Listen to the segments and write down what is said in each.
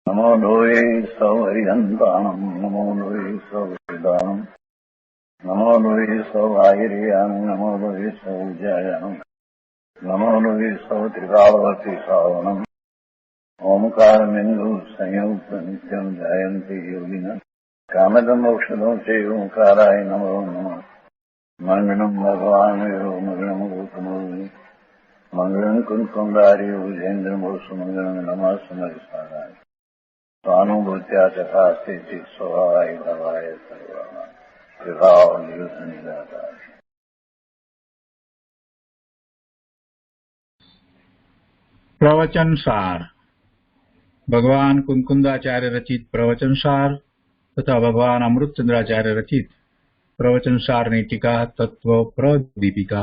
नमो लोये सौहरिहन्ताणम् नमो लोये सौहृदानम् नमो लोये सौभागिर्याम् नमो लोये सौजायाम् नमो लोये सौत्रिकालवती सावनम् ओंकारमिन्दु संयुक्त नित्यम् जयन्ति योगिनः कामदम् मोक्षदम् चैव ओंकाराय नमो नमः मङ्गलम् भगवान् वीरो मङ्गलम् गौतमोऽग्नि मङ्गलम् कुन्कुण्डार्यो विजेन्द्रमोऽस्तु मङ्गलम् नमः समरिसाराय स्वानुभूत्या तथा स्थिति स्वभावाय भवाय सर्वाः विभाव निरुद्ध निराकार। प्रवचन सार भगवान कुंकुंदाचार्य रचित प्रवचन सार तथा भगवान अमृतचंद्राचार्य रचित प्रवचन साરની ટીકા તત્વ પ્રદીપિકા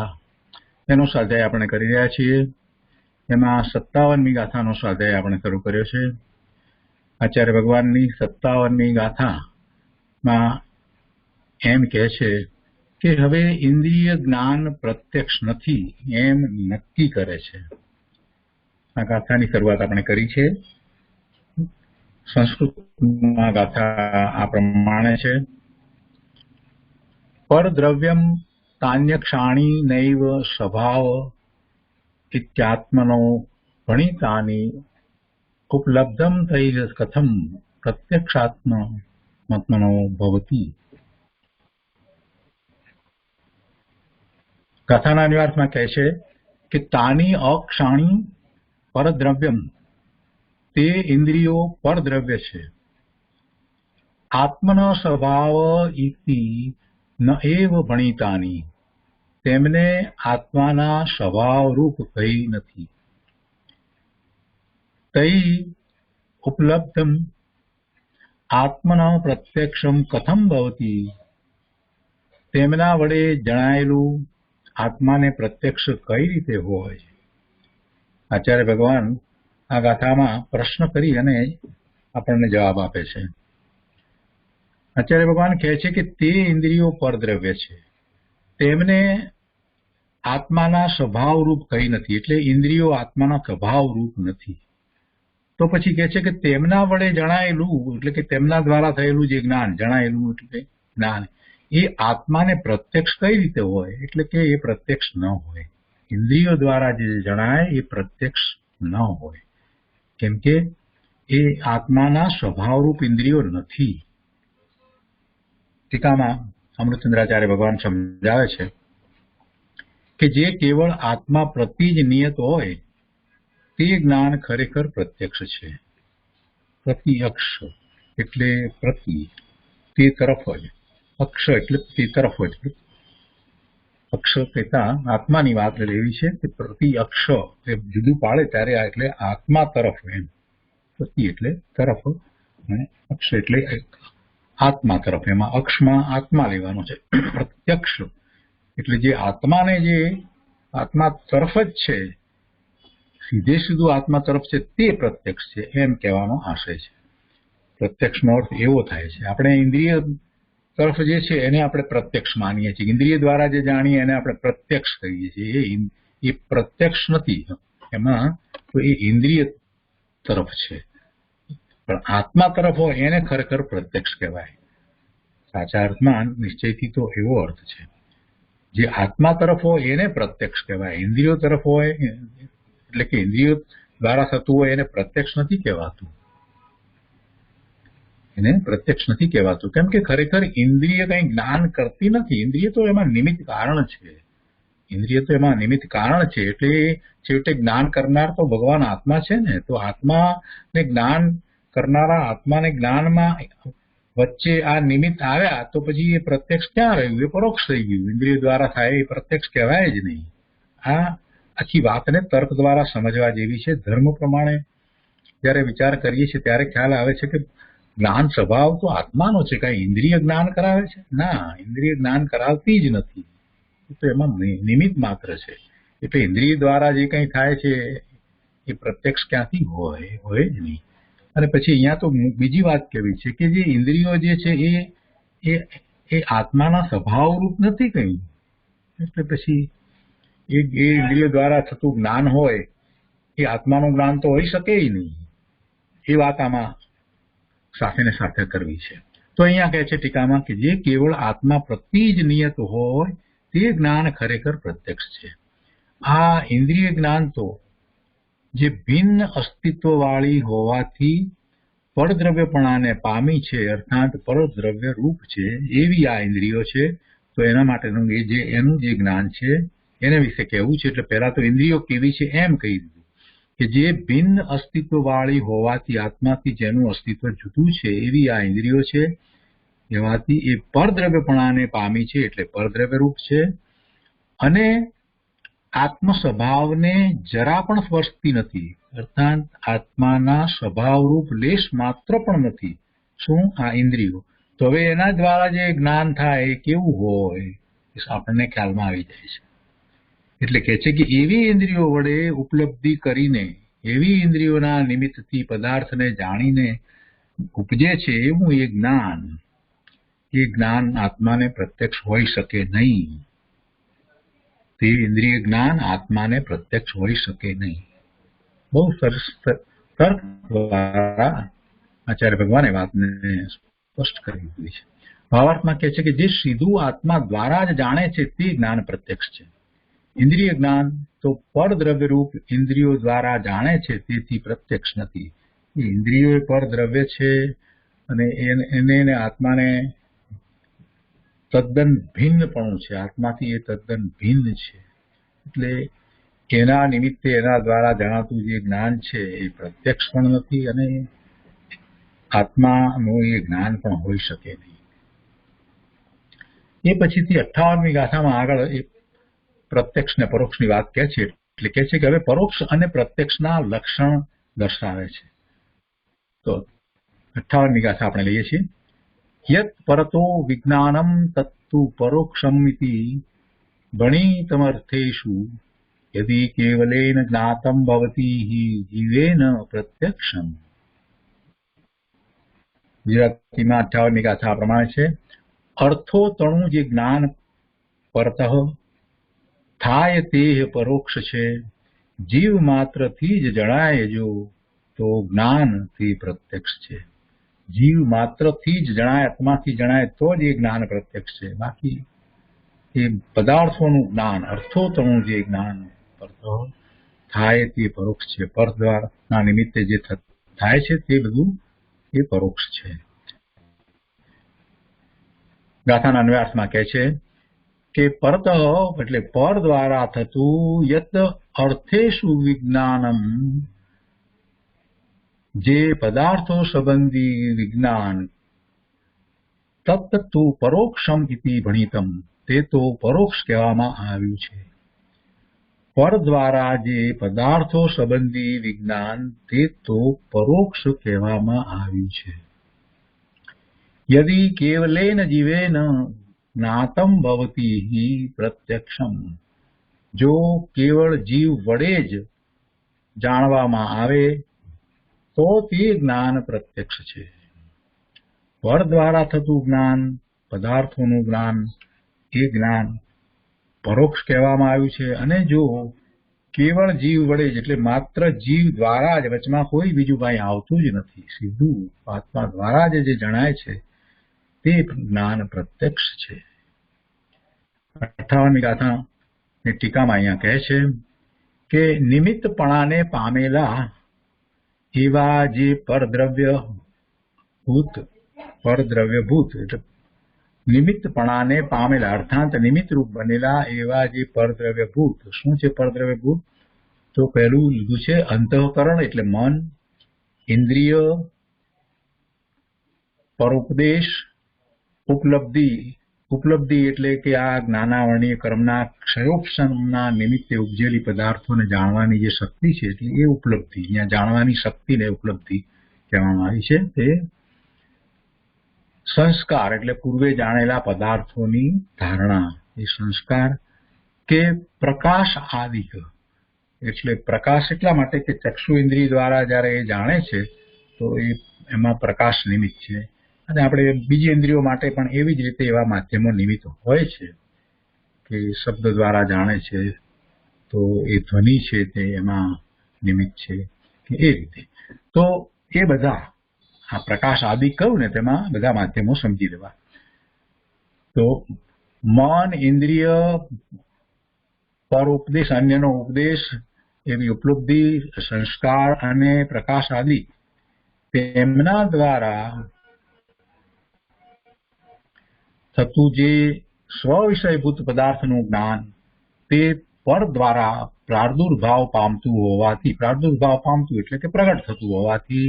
એનો સ્વાધ્યાય આપણે કરી રહ્યા છીએ। એમાં 57મી ગાથાનો સ્વાધ્યાય આપણે શરૂ કર્યો છે। આચાર્ય ભગવાનની 57મી ગાથામાં એમ કહે છે કે હવે ઇન્દ્રિય જ્ઞાન પ્રત્યક્ષ નથી એમ નક્કી કરે છે। આ ગાથાની શરૂઆત આપણે કરી છે। સંસ્કૃતમાં ગાથા આ પ્રમાણે છે। परद्रव्यम तान्यक्षाणी नैव स्वभाव इत्यात्मनो भणितानि उपलब्धम तैः कथम प्रत्यक्षात्मनो भवति। कथाना अन्वयार्थમાં કહે છે કે તાની અક્ષાણી પરદ્રવ્યમ તે ઇન્દ્રિયો પરદ્રવ્ય છે। આત્મનો સ્વભાવ ઇતિ न एव भणितानि तेमने आत्माना स्वभाव रूप कही नथी। तई उपलब्धम आत्मना प्रत्यक्षम कथम भवति तेमना वडे जणायेलू आत्मा ने प्रत्यक्ष कई रीते होय। आचार्य भगवान आ गाथामां प्रश्न करी अने आपणे जवाब आपे छे। आचार्य भगवान कहे छे कि ते इंद्रियो परद्रव्य छे तेमने आत्माना स्वभाव रूप कही नथी एटले इंद्रियो आत्माना स्वभाव रूप नथी। तो पछी कहे छे कि तेमना वडे जणायेलू एटले कि तेमना द्वारा थयेलू जे ज्ञान जणायेलू एटले ज्ञान ए आत्माने प्रत्यक्ष कई रीते होय एटले कि ए प्रत्यक्ष न होय। इंद्रियो द्वारा जे जणाय ए प्रत्यक्ष न होय केम के ए आत्माना स्वभाव रूप इंद्रियो नथी। टीकामां अमृतचंद्राचार्य भगवान समजावे छे कि जे केवल आत्मा प्रति ज नियत होय ते ज्ञान खरेखर प्रत्यक्ष छे। प्रत्यक्ष एटले प्रति ते तरफ होय, अक्ष एटले ते तरफ होय। अक्ष कहेता आत्मानी वात लेवी छे कि प्रति अक्ष ए जुदू पाड़े त्यारे एटले आत्मा तरफ एम। प्रति एटले तरफ अने अक्ष एटले आत्मा तरफ एमां अक्ष में आत्मा लेवानो छे। प्रत्यक्ष एटले जे आत्मा ने जे आत्मा तरफ ज छे सीधे सीधू आत्मा तरफ छे ते प्रत्यक्ष छे एम कहेवानो आशय छे। प्रत्यक्षनो अर्थ एवो थाय छे आपणे इंद्रिय तरफ जे छे एने आपणे प्रत्यक्ष मानीए छीए। इंद्रिय द्वारा जे जाणीए एने आपणे प्रत्यक्ष कहीए छीए। ए प्रत्यक्ष नथी एमां तो ए इंद्रिय तरफ छे पण आत्मा तरफ हो एने खरेखर प्रत्यक्ष कहेवाय। साचा अर्थमां निश्चयथी तो एवो अर्थ छे जे आत्मा तरफ हो एने प्रत्यक्ष कहेवाय। इंद्रियो तरफ होय एटले के इंद्रियो द्वारा थतुं होय एने प्रत्यक्ष नथी कहेवातुं। एने प्रत्यक्ष नथी कहेवातुं केम के खरेखर इंद्रिय कई ज्ञान करती नथी। इंद्रिय तो एमां निमित्त कारण छे। इंद्रिय तो एमां निमित्त कारण छे एटले छेवटे ज्ञान करनार तो भगवान आत्मा छे ने। तो आत्मा ने ज्ञान करनारा आत्मा ने ज्ञान में वच्चे आ निमित्त आव्या तो पछी ए प्रत्यक्ष क्यां रह्युं? ए परोक्ष थई गयुं। इंद्रिय द्वारा थाय ए प्रत्यक्ष कहेवाय ज नहीं। आ आखी वातने तर्क द्वारा समजवा जेवी छे। धर्म प्रमाणे ज्यारे विचार करीए छीए त्यारे ख्याल आवे छे के ज्ञान स्वभाव तो आत्मानो छे। काई इंद्रिय ज्ञान करावे छे? ना, इंद्रिय ज्ञान करावती ज नथी। तो एमां निमित्त मात्र छे। एटले इंद्रिय द्वारा जे कंई थाय छे ए प्रत्यक्ष क्यांथी होय? होय ज नहीं। અને પછી અહીંયા તો બીજી વાત કેવી છે કે જે ઇન્દ્રિયો જે છે એ આત્માના સ્વભાવ રૂપ નથી કઈ। એટલે પછી એ ઇન્દ્રિયો દ્વારા થતું જ્ઞાન હોય એ આત્માનું જ્ઞાન તો હોઈ શકે જ નહીં। એ વાત આમાં સાથે ને સાથે કરવી છે. તો અહીંયા કહે છે ટીકામાં કે જે કેવળ આત્મા પ્રતિ જ નિયત હોય તે જ્ઞાન ખરેખર પ્રત્યક્ષ છે. આ ઇન્દ્રિય જ્ઞાન તો જે ભિન્ન અસ્તિત્વવાળી હોવાથી પરદ્રવ્યપણાને પામી છે, અર્થાત પરદ્રવ્ય રૂપ છે, એવી આ ઇન્દ્રિયો છે. તો એના માટેનું એનું જે જ્ઞાન છે એના વિશે કહેવું છે. એટલે પહેલા તો ઇન્દ્રિયો કેવી છે એમ કહી દીધું કે જે ભિન્ન અસ્તિત્વવાળી હોવાથી આત્માથી જેનું અસ્તિત્વ જુદું છે એવી આ ઇન્દ્રિયો છે. એવાથી એ પરદ્રવ્યપણાને પામી છે એટલે પરદ્રવ્ય રૂપ છે અને આત્મ સ્વભાવને જરા પણ સ્પર્શતી નથી, અર્થાત આત્માના સ્વભાવરૂપ લેશ માત્ર પણ નથી. શું? આ ઇન્દ્રિયો. તો હવે એના દ્વારા જે જ્ઞાન થાય એ કેવું હોય એ આપણને ખ્યાલમાં આવી જાય છે. એટલે કહે છે કે એવી ઇન્દ્રિયો વડે ઉપલબ્ધિ કરીને, એવી ઇન્દ્રિયોના નિમિત્તથી પદાર્થને જાણીને ઉપજે છે એવું એ જ્ઞાન આત્માને પ્રત્યક્ષ હોઈ શકે નહીં. તે ઇન્દ્રિય જ્ઞાન આત્માને પ્રત્યક્ષ હોઈ શકે નહીં. બહુ સરસ તર્ક દ્વારા આચાર્ય ભગવાને વાતને સ્પષ્ટ કરી દીધી છે. ભાવાર્થમાં કહે છે કે જે સીધું આત્મા દ્વારા જ જાણે છે તે જ્ઞાન પ્રત્યક્ષ છે. ઇન્દ્રિય જ્ઞાન તો પરદ્રવ્ય રૂપ ઇન્દ્રિયો દ્વારા જાણે છે તેથી પ્રત્યક્ષ નથી. એ ઇન્દ્રિયો પરદ્રવ્ય છે અને એને આત્માને તદ્દન ભિન્નપણું છે. આત્માથી એ તદ્દન ભિન્ન છે. એટલે એના નિમિત્તે એના દ્વારા જણાતું જે જ્ઞાન છે એ પ્રત્યક્ષ પણ નથી અને આત્માનું એ જ્ઞાન પણ હોઈ શકે નહીં. એ પછીથી 58મી ગાથામાં આગળ એ પ્રત્યક્ષ ને પરોક્ષની વાત કહે છે. એટલે કહે છે કે હવે પરોક્ષ અને પ્રત્યક્ષના લક્ષણ દર્શાવે છે. તો 58મી ગાથા આપણે લઈએ છીએ. યત પરતો વિજ્ઞાનમ તત્તુ પરોક્ષમ ઇતિ ગણિતમર્થેષુ યદિ કેવલેન જ્ઞાતમ ભવતિ જીવેન પ્રત્યક્ષમ. ગુજરાતીમાં 58મી ગાથા પ્રમાણે છે. અર્થોતણું જે જ્ઞાન પરતઃ થાય તે પરોક્ષ છે. જીવ માત્રથી જ જણાય જો તો જ્ઞાન તે પ્રત્યક્ષ છે. જીવ માત્રથી જ જણાય, આત્માથી જણાય તો જ એ જ્ઞાન પ્રત્યક્ષ છે. બાકી એ પદાર્થોનું જ્ઞાન, અર્થોતણું જે જ્ઞાન પરતઃ થાય તે પરોક્ષ છે. પર દ્વારના નિમિત્તે જે થાય છે તે બધું એ પરોક્ષ છે. ગાથાના અન્વયાર્થમાં કહે છે કે પરત એટલે પર દ્વારા થતું યત અર્થેષુ વિજ્ઞાનમ, જે પદાર્થો સંબંધી વિજ્ઞાન તત્તુ પરોક્ષમ ઇતિ ભણિતમ, તે તો પરોક્ષ કહેવામાં આવ્યું છે. પર દ્વારા જે પદાર્થો સંબંધી વિજ્ઞાન તે તો પરોક્ષ કહેવામાં આવ્યું છે. યદિ કેવલેન જીવેન જ્ઞાતમ ભવતિ પ્રત્યક્ષમ, જો કેવળ જીવ વડે જ જાણવામાં આવે તો તે જ્ઞાન પ્રત્યક્ષ છે. પર દ્વારા થતું જ્ઞાન, પદાર્થોનું જ્ઞાન, એ જ્ઞાન પરોક્ષ કહેવામાં આવ્યું છે. અને જો કેવળ જીવ વડે જ એટલે માત્ર જીવ દ્વારા જ, વચમાં કોઈ બીજું કાંઈ આવતું જ નથી, સીધું આત્મા દ્વારા જ જે જણાય છે તે જ્ઞાન પ્રત્યક્ષ છે. 58મી ગાથા ટીકામાં અહીંયા કહે છે કે નિમિત્તપણાને પામેલા એવા જે પરદ્રવ્યભૂત એટલે નિમિત્તપણાને પામેલા, અર્થાત નિમિત્ત રૂપ બનેલા એવા જે પરદ્રવ્યભૂત. શું છે પરદ્રવ્યભૂત? તો પહેલું લીધું છે અંતઃકરણ એટલે મન, ઇન્દ્રિય, પરોપદેશ, ઉપલબ્ધિ એટલે કે આ જ્ઞાનાવરણીય કર્મના ક્ષયોપશમના નિમિત્તે ઉપજેલી પદાર્થોને જાણવાની જે શક્તિ છે એટલે એ ઉપલબ્ધિ. અહીંયા જાણવાની શક્તિને ઉપલબ્ધિ કહેવામાં આવી છે. તે સંસ્કાર એટલે પૂર્વે જાણેલા પદાર્થોની ધારણા, એ સંસ્કાર. કે પ્રકાશ આદિક એટલે પ્રકાશ એટલા માટે કે ચક્ષુ ઇન્દ્રિય દ્વારા જયારે એ જાણે છે તો એમાં પ્રકાશ નિમિત્ત છે. અને આપણે બીજી ઇન્દ્રિયો માટે પણ એવી જ રીતે એવા માધ્યમો નિમિત્ત હોય છે કે શબ્દ દ્વારા જાણે છે તો એ ધ્વનિ છે તે એમાં નિમિત્ત છે કે એ રીતે. તો એ બધા આ પ્રકાશ આદિ કહું ને તેમાં બધા માધ્યમો સમજી લેવા. તો મન, ઇન્દ્રિય, પરોપદેશ, અન્યનો ઉપદેશ, એવી ઉપલબ્ધિ, સંસ્કાર અને પ્રકાશ આદિ તેમના દ્વારા થતું જે સ્વવિષયભૂત પદાર્થનું જ્ઞાન તે પર દ્વારા પ્રાદુર્ભાવ પામતું હોવાથી, પ્રાદુર્ભાવ પામતું એટલે કે પ્રગટ થતું હોવાથી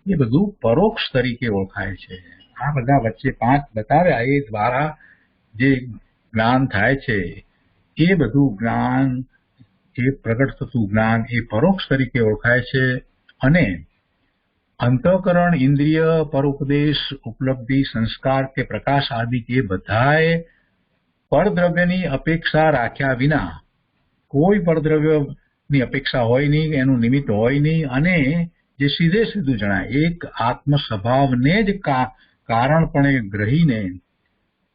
એ બધું પરોક્ષ તરીકે ઓળખાય છે. આ બધા વચ્ચે 5 બતાવ્યા એ દ્વારા જે જ્ઞાન થાય છે એ બધું જ્ઞાન, એ પ્રગટ થતું જ્ઞાન એ પરોક્ષ તરીકે ઓળખાય છે. અને અંતઃકરણ, ઇન્દ્રિય, પરોપદેશ, ઉપલબ્ધિ, સંસ્કાર કે પ્રકાશ આદિ એ બધાએ પરદ્રવ્યની અપેક્ષા રાખ્યા વિના, કોઈ પરદ્રવ્યની અપેક્ષા હોય નહીં, એનું નિમિત્ત હોય નહીં, અને જે સીધે સીધું જણાય એક આત્મ સ્વભાવને જ કારણપણે ગ્રહીને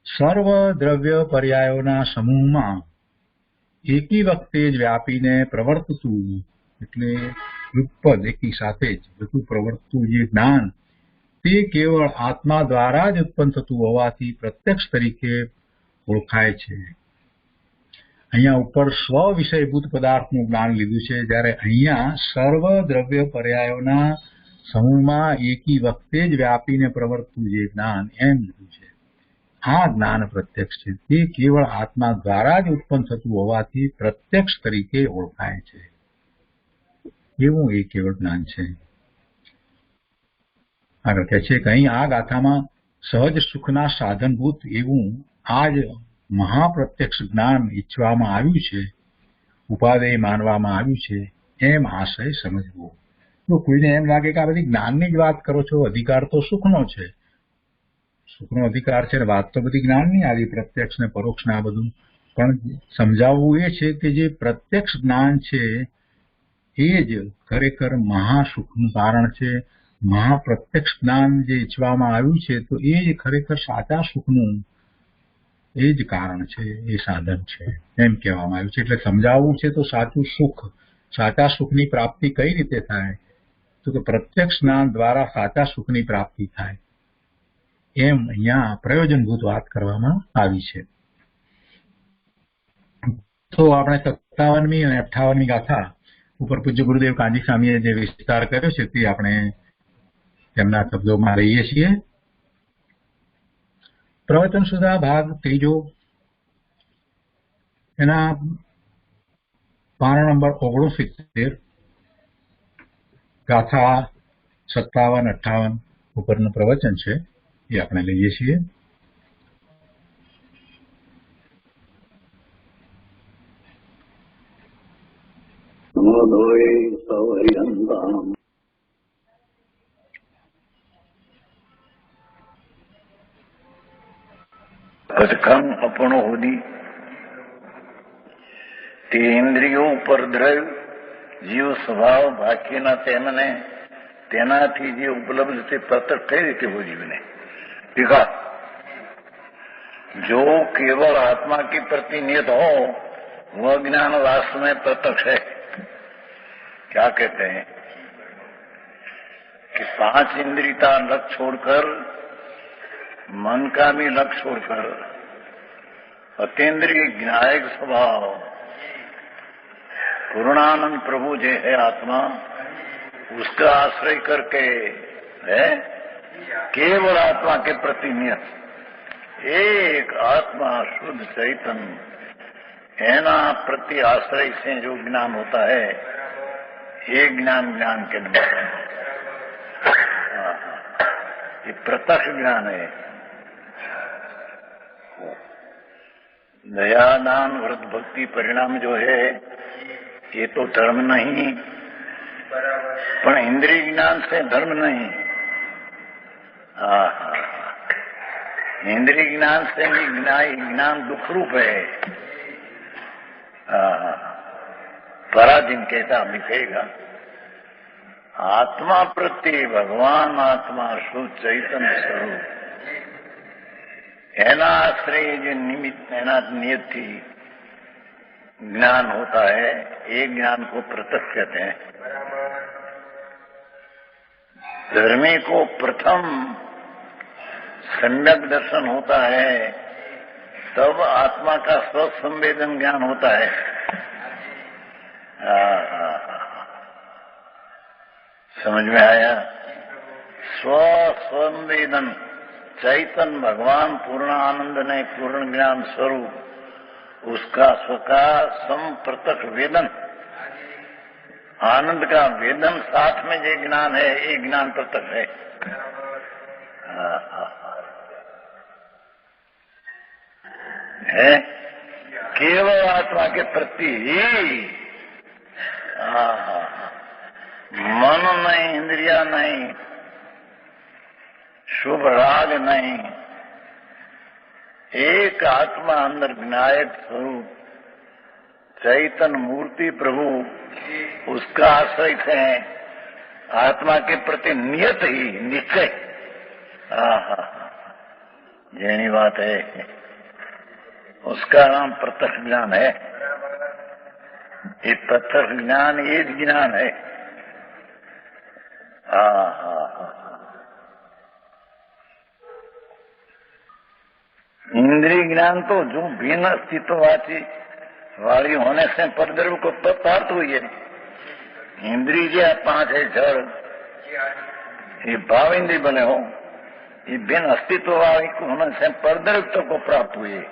સર્વ દ્રવ્ય પર્યાયોના સમૂહમાં એકી વખતે જ વ્યાપીને પ્રવર્તતું, એટલે યુગપદ એકી સાથે જ બધું પ્રવર્તતું જે જ્ઞાન તે કેવળ આત્મા દ્વારા જ ઉત્પન્ન થતું હોવાથી પ્રત્યક્ષ તરીકે ઓળખાય છે. અહીંયા ઉપર સ્વ વિષયભૂત પદાર્થનું જ્ઞાન લીધું છે, જ્યારે અહીંયા સર્વ દ્રવ્ય પર્યાયોના સમૂહમાં એકી વખતે જ વ્યાપીને પ્રવર્તતું જે જ્ઞાન એમ લીધું છે. આ જ્ઞાન પ્રત્યક્ષ છે, તે કેવળ આત્મા દ્વારા જ ઉત્પન્ન થતું હોવાથી પ્રત્યક્ષ તરીકે ઓળખાય છે. એવું એ કેવળ જ્ઞાન છે. આગળ કહે છે કે અહીં આ ગાથામાં સહજ સુખના સાધનભૂત એવું આ જ મહાપ્રત્યક્ષ જ્ઞાન ઈચ્છવામાં આવ્યું છે, ઉપાદેય માનવામાં આવ્યું છે, એમ આશય સમજવો. જો કોઈને એમ લાગે કે આ બધી જ્ઞાનની જ વાત કરો છો, અધિકાર તો સુખનો છે, સુખનો અધિકાર છે, વાત તો બધી જ્ઞાનની આવી, પ્રત્યક્ષ ને પરોક્ષ ને આ બધું, પણ સમજાવવું એ છે કે જે પ્રત્યક્ષ જ્ઞાન છે એ જ ખરેખર મહાસુખનું કારણ છે. મહાપ્રત્યક્ષ જ્ઞાન જે ઈચ્છવામાં આવ્યું છે તો એ જ ખરેખર સાચા સુખનું એ જ કારણ છે, એ સાધન છે, એમ કહેવામાં આવ્યું છે. એટલે સમજાવવું છે તો સાચું સુખ, સાચા સુખની પ્રાપ્તિ કઈ રીતે થાય, તો કે પ્રત્યક્ષ જ્ઞાન દ્વારા સાચા સુખની પ્રાપ્તિ થાય, એમ અહીંયા પ્રયોજનભૂત વાત કરવામાં આવી છે. તો આપણે 57મી અને 58મી ગાથા ઉપર પૂજ્ય ગુરુદેવ કાંજી સ્વામીએ જે વિસ્તાર કર્યો છે તે આપણે તેમના શબ્દોમાં લઈએ છીએ. પ્રવચન સુધા ભાગ 3, એના પાના નંબર 69, ગાથા 57-58 ઉપરનું પ્રવચન છે, એ આપણે લઈએ છીએ. કથકમ અપણો હોદી તે ઇન્દ્રિયો ઉપર દ્રવ્ય જીવ સ્વભાવ બાકીના તેમને તેનાથી જે ઉપલબ્ધ તે પ્રત્યક્ષ કઈ રીતે हो जीवने टीका जो केवल आत्मा की प्रति नियत हो वह ज्ञान वास्तव में प्रत्यक्ष है. क्या कहते हैं कि 5 इंद्रिय का लक्ष्य छोड़कर, मन का भी लक्ष्य छोड़कर अतीन्द्रिय ज्ञायक स्वभाव पूर्णानंद प्रभु जो है आत्मा, उसका आश्रय करके है केवल आत्मा के प्रति नियत एक आत्मा शुद्ध चैतन्य एना प्रति आश्रय से जो ज्ञान होता है ये ज्ञान के नंबर ये प्रत्यक्ष ज्ञान है. दया दान व्रत भक्ति परिणाम जो है ये तो धर्म नहीं, पर इंद्रिय ज्ञान से धर्म नहीं. इंद्रिय ज्ञान से भी ज्ञान दुख रूप है. पराधीन कहता लिखेगा आत्मा प्रति भगवान आत्मा शुद्ध चैतन्य स्वरूप एना आश्रय जो निमित्त एना नियत थी ज्ञान होता है, ये ज्ञान को प्रत्यक्ष कहते हैं. धर्मी को प्रथम सम्यक दर्शन होता है, तब आत्मा का स्वसंवेदन ज्ञान होता है। समझ में आया? स्वसंवेदन चैतन्य भगवान पूर्ण आनंद ने पूर्ण ज्ञान स्वरूप, उसका स्वका संप्रत्यक्ष वेदन, आनंद का वेदन साथ में जो ज्ञान है, ये ज्ञान प्रत्यक्ष है। है केवल आत्मा के प्रति ही मन नहीं, इंद्रिया नहीं, शुभ राग नहीं, एक आत्मा अंदर विनायक स्वरूप चैतन्य मूर्ति प्रभु, उसका आश्रय है। आत्मा के प्रति नियत ही निश्चय, यही बात है। उसका नाम प्रत्यक्ष ज्ञान है। ये प्रत्यक्ष ज्ञान ये ज्ञान है। इंद्रिय ज्ञान तो जो भिन्न अस्तित्ववाची वाली होने से परद्रव्य को प्राप्त हुई है। इंद्रिय जो 5 है जड़, ये भाव इंद्रिय बने हो, ये भिन्न अस्तित्व वाली होने से परद्रव्य को प्राप्त हुई है।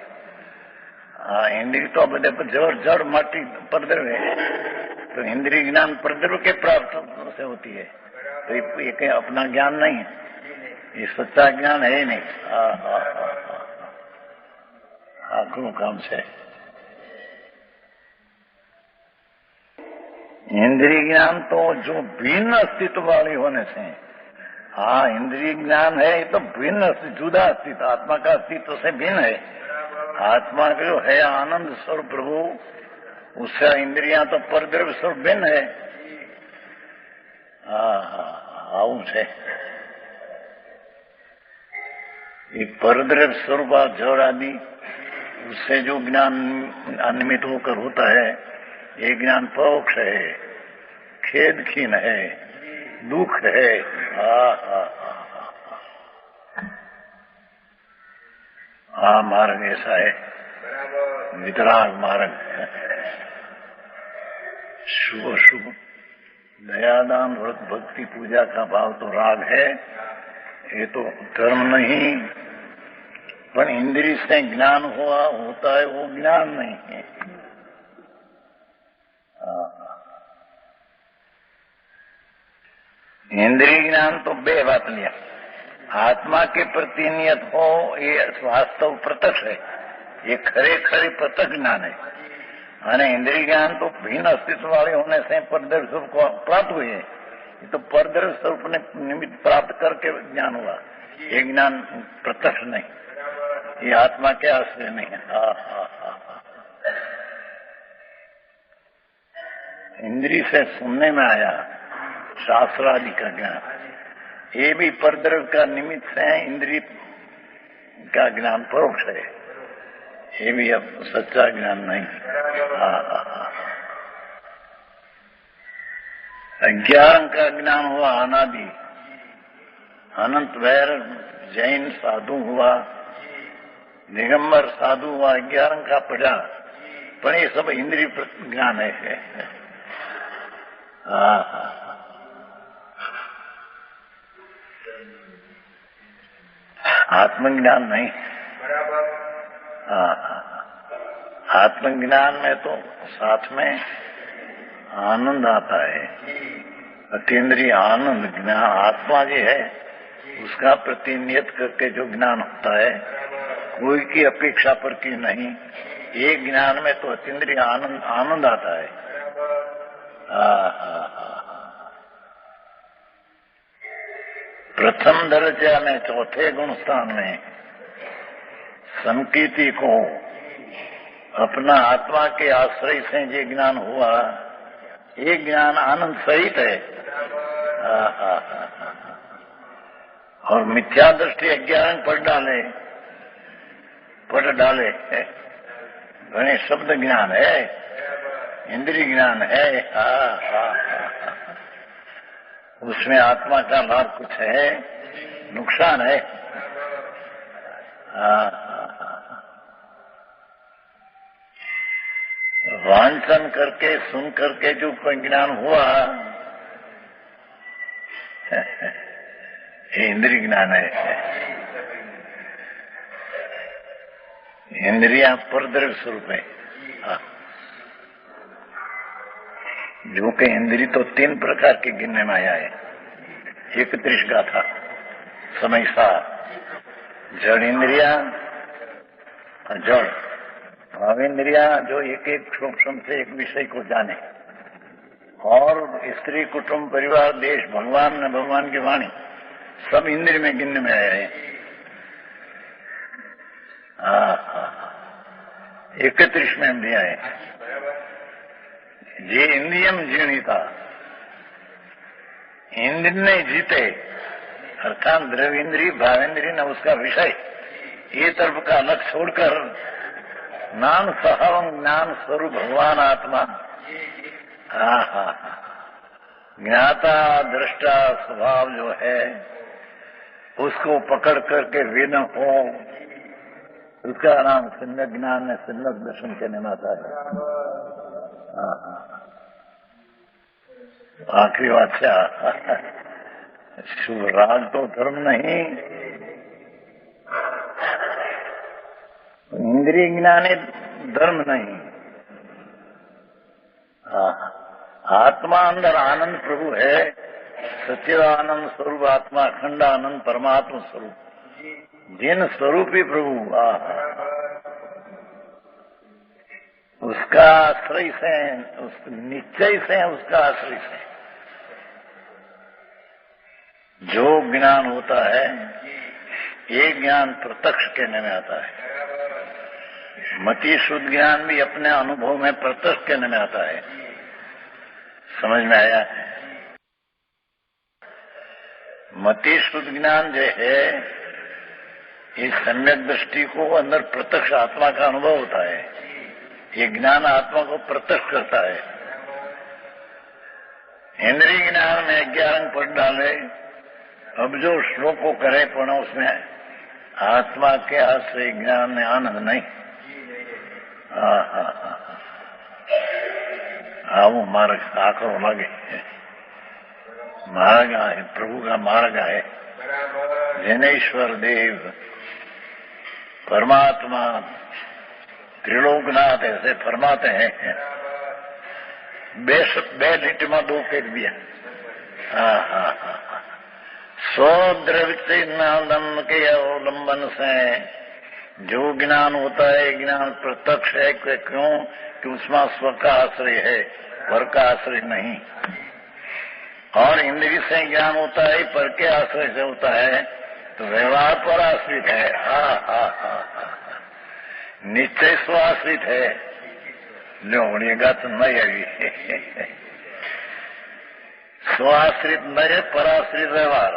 इंद्रिय तो बड़े जड़ जड़ माटी परद्रव्य है, तो इंद्रिय ज्ञान परद्रव्य के प्राप्त से होती है। तो ये कहीं अपना ज्ञान नहीं है, ये सच्चा ज्ञान है ही नहीं। आंखों काम से इंद्रिय ज्ञान तो जो भिन्न अस्तित्व वाली होने से, इंद्रिय ज्ञान है, ये तो भिन्न जुदा अस्तित्व, आत्मा का अस्तित्व से भिन्न है। आत्मा जो है आनंद स्वरूप प्रभु, उसका इंद्रियां तो परद्रव्य स्वरूप भिन्न है। आऊ છે ये परद्रव्य स्वरूप जड़ आदि, उससे जो ज्ञान अनिमित होकर होता है, ये ज्ञान परोक्ष है, खेद खीन है, दुख है। मार्ग ऐसा है, वितराग मार्ग, शुभ शुभ दयादान व्रत भक्ति पूजा का भाव तो राग है। ये तो धर्म नहीं, पर इंद्रिय से ज्ञान होता है, वो ज्ञान नहीं है। इंद्रिय ज्ञान तो बे बात लिया, आत्मा के प्रति नियत हो, ये वास्तव प्रत्यक्ष है, ये खरे खरे प्रत्यक्ष ज्ञान है। અને इंद्रिय ज्ञान तो भिन्न अस्तित्व वाले होने से परद्रव्य स्वरूप को प्राप्त हुए हैं। ये तो परद्रव्य स्वरूप ने निमित्त प्राप्त करके ज्ञान हुआ, ये ज्ञान प्रत्यक्ष नहीं, ये आत्मा के आश्रय नहीं है। इंद्रिय से सुनने में आया शास्त्र आदि का ज्ञान, ये भी परद्रव्य का निमित्त है, इंद्रिय का ज्ञान परोक्ष है, ये भी अब सच्चा ज्ञान नहीं। अज्ञान का ज्ञान हुआ अनादि, अनंत वैर जैन साधु हुआ, दिगंबर साधु हुआ, अज्ञान का पढ़ा, पर ये सब इंद्रिय ज्ञान है। आत्मज्ञान नहीं। आत्मज्ञान में तो साथ में आनंद आता है, अतीन्द्रिय आनंद ज्ञान। आत्मा जो है उसका प्रतिनियत करके जो ज्ञान होता है, कोई की अपेक्षा पर की नहीं, ये ज्ञान में तो अतीन्द्रिय आनंद आता है। प्रथम दर्जा में चौथे गुण स्थान में संकीर्ति को अपना आत्मा के आश्रय से जो ज्ञान हुआ, ये ज्ञान आनंद सहित है। और मिथ्या दृष्टि अज्ञान पढ़ डाले घने शब्द ज्ञान है, इंद्रिय ज्ञान है। उसमें आत्मा का लाभ कुछ है, नुकसान है। वांछन करके सुन करके जो ज्ञान हुआ ये इंद्रिय ज्ञान है। इंद्रिया परद्रव्य स्वरूप है। जो कि इंद्रिय तो 3 प्रकार के गिनने में आया है। 31 गाथा समय सार, जड़ इंद्रिया, जड़ भाव इंद्रिया जो एक एक सूक्ष्म से एक विषय को जाने, और स्त्री कुटुंब परिवार देश भगवान ने भगवान की वाणी सब इंद्रिय में गिनने में आया है। 31 में दिया है। जे इंद्रियम जीर्णिता, इंद्र ने जीते अर्थात द्रव्य इंद्रिय भावेंद्रिय न उसका विषय, ये तरफ का अलग छोड़कर नाम सहवं ज्ञान स्वरूप भगवान आत्मा, ज्ञाता दृष्टा स्वभाव जो है उसको पकड़ करके विन हो, उसका नाम सम्यक ज्ञान में सम्यक दर्शन कहने में आता है। आखिरी बात क्या, शुभ राग तो धर्म नहीं, इंद्रिय ज्ञान धर्म नहीं। आत्मा अंदर आनंद प्रभु है, सच्चिदानंद स्वरूप आत्मा, अखंड आनंद परमात्मा स्वरूप, जिन स्वरूप ही प्रभु उसका आश्रय से, उस निश्चय से, उसका आश्रय से जो ज्ञान होता है, ये ज्ञान प्रत्यक्ष कहने में आता है। मति शुद्ध ज्ञान भी अपने अनुभव में प्रत्यक्ष कहने में आता है। समझ में आया है? मति शुद्ध ज्ञान जो है, इस सम्यक दृष्टि को अंदर प्रत्यक्ष आत्मा का अनुभव होता है। ये ज्ञान आत्मा को प्रत्यक्ष करता है। इंद्रिय ज्ञान में 11 पढ़ डाले, अब जो श्लोक को करे पण उसमें आत्मा के आश्रय ज्ञान में आनंद नहीं। वो मार्ग आखो लगे, मार्ग है प्रभु का मार्ग है। जनेश्वर देव परमात्मा त्रिलोकनाथ ऐसे फरमाते हैं, बे लिट में 2 कह दिया। स्वद्रव्य नादम के अवलंबन से जो ज्ञान होता है, ज्ञान प्रत्यक्ष है। क्यों? कि उसमें स्व का आश्रय है, पर का आश्रय नहीं। और इंद्रिय से ज्ञान होता है, पर के आश्रय से होता है, तो व्यवहार पर आश्रित है। निश्चय स्वाश्रित है। लो तो नहीं अभी स्वाश्रित नहीं, पराश्रित व्यवहार।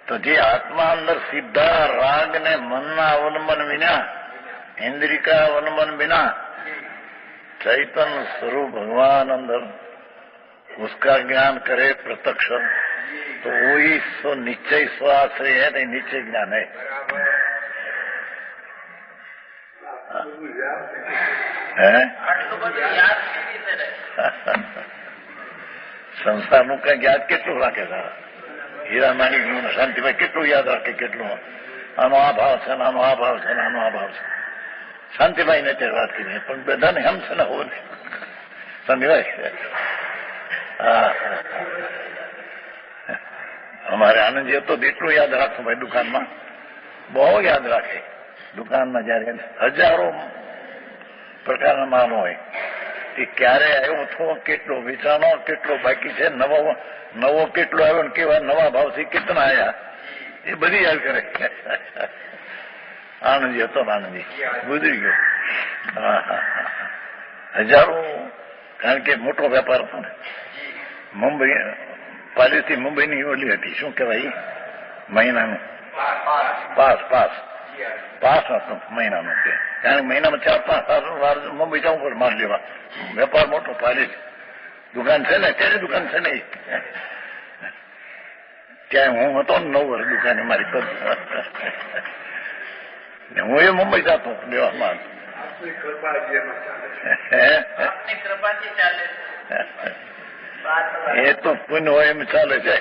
तो जे आत्मा अंदर सीधा राग ने मन ना अवलंबन बिना, इंद्रिय का अवलंबन बिना चैतन्य स्वरूप भगवान अंदर उसका ज्ञान करे प्रत्यक्ष, तो वही सो निश्चय स्वाश्रय है, नहीं निश्चय ज्ञान है। સંસારનું કઈ યાદ કેટલું રાખે સારા? હીરા માણિકનું શાંતિભાઈ કેટલું યાદ રાખે? કેટલું આનો આ ભાવ છે, આનો આ ભાવ છે, આનો આ ભાવ છે. શાંતિભાઈને તે વાત કરી, પણ બધાને એમ છે ને હોવું ને શાંતિભાઈ. અમારે આનંદજી હતો એટલું યાદ રાખવું ભાઈ, દુકાનમાં બહુ યાદ રાખે. દુકાનમાં જયારે હજારો પ્રકારના માલ હોય, એ ક્યારે આવ્યો હતો, કેટલો વેચાણો, કેટલો બાકી છે, નવો કેટલો આવ્યો ને કેવા નવા ભાવથી કેટલા આવ્યા, એ બધી યાદ કરે. આનંદજી હતો ને, આનંદજી ગુજરી ગયો. હજારો, કારણ કે મોટો વેપાર હતો ને. મુંબઈ પાલીથી મુંબઈની ઓલી હતી, શું કહેવાય મહિનાનું પાસ હતો મહિનાનો. કારણ કે મહિનામાં 4-5 વાર મુંબઈ જવું પડે માલ લેવા. વેપાર મોટો પાલી દુકાન છે ને, અત્યારે દુકાન છે ને, ત્યાં હું હતો ને 9 વર્ષ દુકાને મારી પર હું એ મુંબઈ જતો લેવામાં એ તો પુण्य હોય એમ ચાલે છે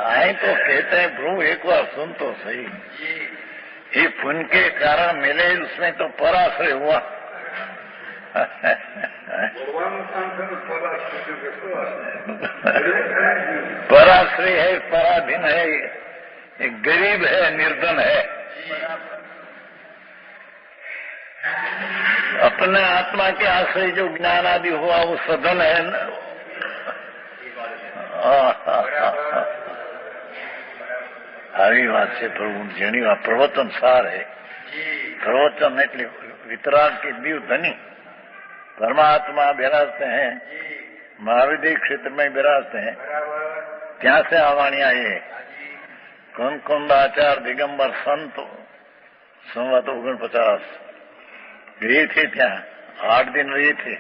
અહીં तो कहते हैं प्रभु एक बार सुन तो सही ये पुण्य के कारण मिले उसमें तो पराश्रय हुआ पराश्रय है पराधीन है एक गरीब है निर्धन है अपने आत्मा के आश्रय जो ज्ञान आदि हुआ वो सधन है न આવી વાત છે પ્રભુ જેની પ્રવચન સાર है प्रवचन એટલે वितराग के दीव धनी परमात्मा विराजते हैं महाविद्य क्षेत्र में विराजते हैं ત્યાં से आवाणिया ये कुंद आचार दिगंबर संत संवत 49 गए थे ત્યાં 8 दिन रहे थे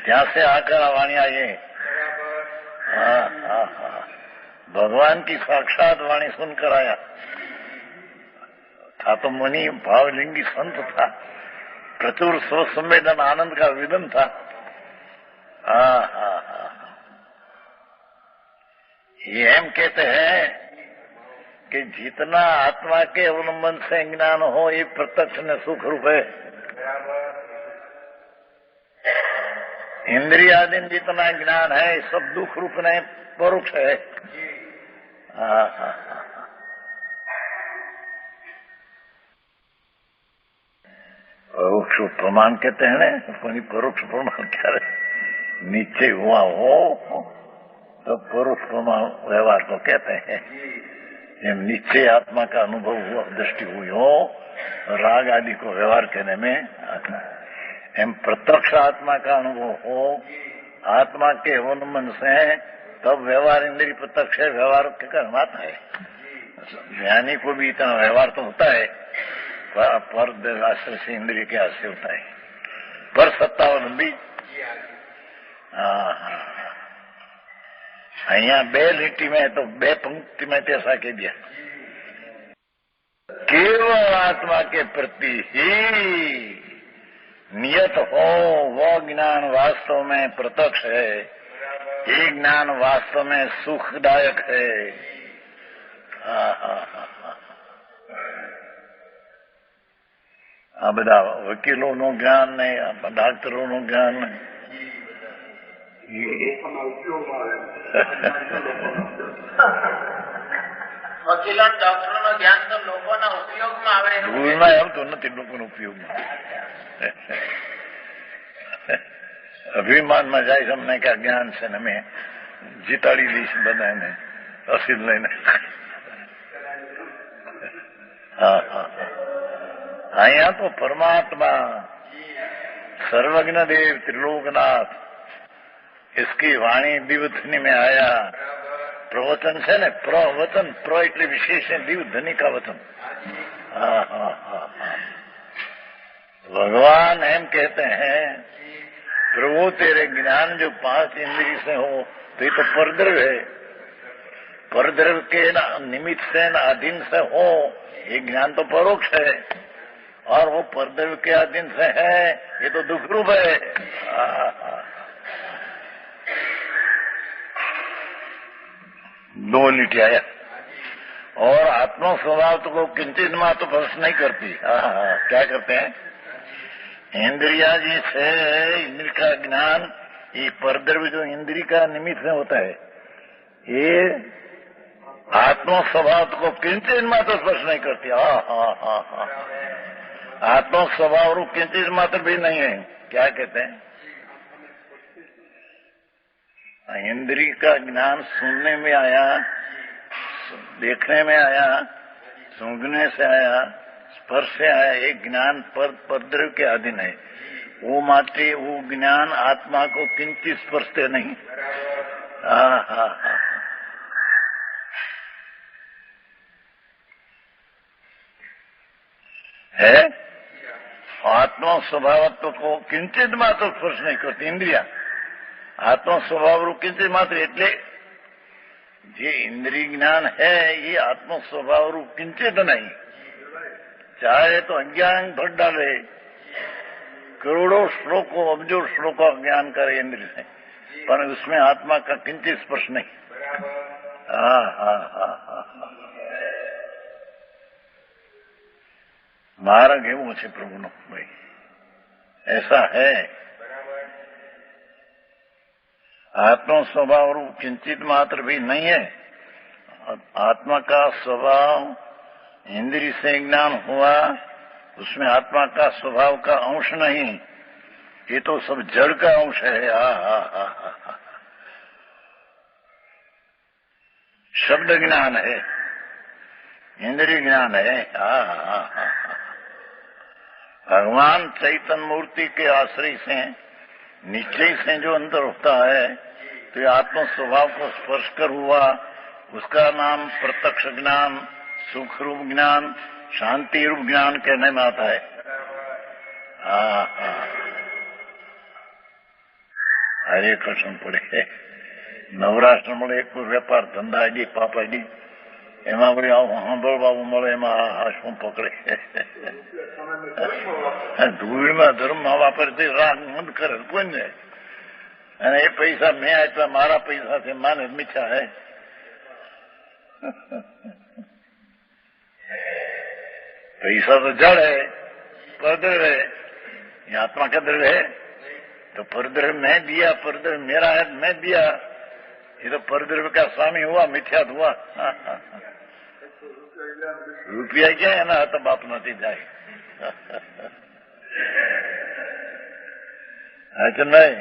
ત્યાં से आकर आवाणिया ये भगवान की साक्षात वाणी सुनकर आया था तो मुनि भावलिंगी संत था प्रचुर स्व संवेदन आनंद का विदन था ये हम कहते हैं कि जितना आत्मा के अवलंबन से ज्ञान हो ये प्रत्यक्ष ने सुख रूप है इंद्रियाधीन जितना ज्ञान है सब दुख रूप ने परोक्ष है परोक्ष प्रमाण कहते हैं ना परोक्ष प्रमाण क्या रहे नीचे हुआ हो तो परोक्ष प्रमाण व्यवहार को कहते हैं जब नीचे आत्मा का अनुभव हुआ दृष्टि हुई हो राग आदि को व्यवहार कहने में आता है एम प्रत्यक्ष आत्मा का अनुभव हो आत्मा के अवलंबन से तब व्यवहार इंद्रिय प्रत्यक्ष है व्यवहार के कारण आता है ज्ञानी को भी इतना व्यवहार तो होता है पर आश्रय से इंद्रिय के आश्रय होता है पर सत्तावलंबी अहिया 2 લીટી में तो 2 पंक्ति में ऐसा कह दिया केवल आत्मा के प्रति ही नियत हो वो ज्ञान वास्तव में प्रत्यक्ष है ये ज्ञान वास्तव में सुखदायक है આ બધા વકીલોનું જ્ઞાન નહીં ડોક્ટરોનું જ્ઞાન નહીં વકીલો ડોક્ટરોનું જ્ઞાન તો લોકોના ઉપયોગમાં આવે ભૂલમાં આવતું નથી લોકોના ઉપયોગમાં અભિમાનમાં જાય અમને કે જ્ઞાન છે ને મેં જીતાડી દઈશ બધાને અસીલ લઈને અહીંયા તો પરમાત્मा सर्वज्ञ देव त्रिलोकनाथ इसकी वाणी दिव्यधनी में आया प्रवचन से न प्रवचन प्र એટલે विशेष है दिव्यधनी का वचन भगवान हम कहते हैं प्रभु तेरे ज्ञान जो 5 इंद्रिय से हो तो ये तो परद्रव्य है परद्रव्य के निमित्त से अधीन से हो ये ज्ञान तो परोक्ष है और वो परद्रव्य के अधीन से है ये तो दुख रूप है दो लिटी आया और आत्मा स्वभाव तो को किंचित मात्र स्पर्श नहीं करती क्या करते हैं इंद्रिया जी से इंद्रिय का ज्ञान ये परद्रव्य जो इंद्रिय का निमित्त से होता है ये आत्मा स्वभाव को किंचित मात्र स्पर्श नहीं करती आत्मा स्वभाव रूप किंचित मात्र भी नहीं है क्या कहते हैं इंद्रिय का ज्ञान सुनने में आया देखने में आया सूंघने से आया स्पर्श से आया एक ज्ञान परद्रव्य के अधीन है वो मात्र वो ज्ञान आत्मा को किंचित स्पर्शते नहीं है आत्मा स्वभावत्व को किंचित मात्र स्पर्श नहीं करती इंद्रिया आत्मा स्वभाव रूप किंचित मात्र એટલે જે इंद्रिय ज्ञान है ये आत्मा स्वभाव रूप किंचित नहीं, चाहे तो अज्ञान भर डाले, करोड़ों श्लोकों अब्जों श्लोकों का ज्ञान करे इंद्रिय से, पर उसमें आत्मा का किंचित स्पर्श नहीं। मार्ग एवं है प्रभु नो भाई, ऐसा है। आत्मा स्वभाव रूप किंचित मात्र भी नहीं है। आत्मा का स्वभाव इंद्रिय से ज्ञान हुआ, उसमें आत्मा का स्वभाव का अंश नहीं, ये तो सब जड़ का अंश है। शब्द ज्ञान है, इंद्रिय ज्ञान है। भगवान चैतन्य मूर्ति के आश्रय से निश्चय से जो अंदर होता है तो ये आत्म स्वभाव को स्पर्श कर हुआ, उसका नाम प्रत्यक्ष ज्ञान, सुख रूप ज्ञान, शांति रूप ज्ञान कहने में आता है। हरे कृष्ण पड़े नवराष्ट्र મળે એક વેપાર ધંધા આઈડી પાપ આઈડી એમાં વળી આવું સાંભળવાનું મળે, એમાં આ શું પકડે? ધૂળમાં ધર્મમાં વાપરતી રાગ મંદ કરે કોઈને, અને એ પૈસા મેં આપ્યા મારા પૈસા છે માને મીઠા હે। पैसा तो जड़ है, परद्रव है, ये आत्मा का द्रव्य है। तो परद्रव्य मैं दिया, परद्रव्य मेरा है मैं दिया, ये तो परद्रव्य का स्वामी हुआ, मिथ्यात हुआ। रुपया क्या है ना, तो बाप नहीं जाए। अच्छा नहीं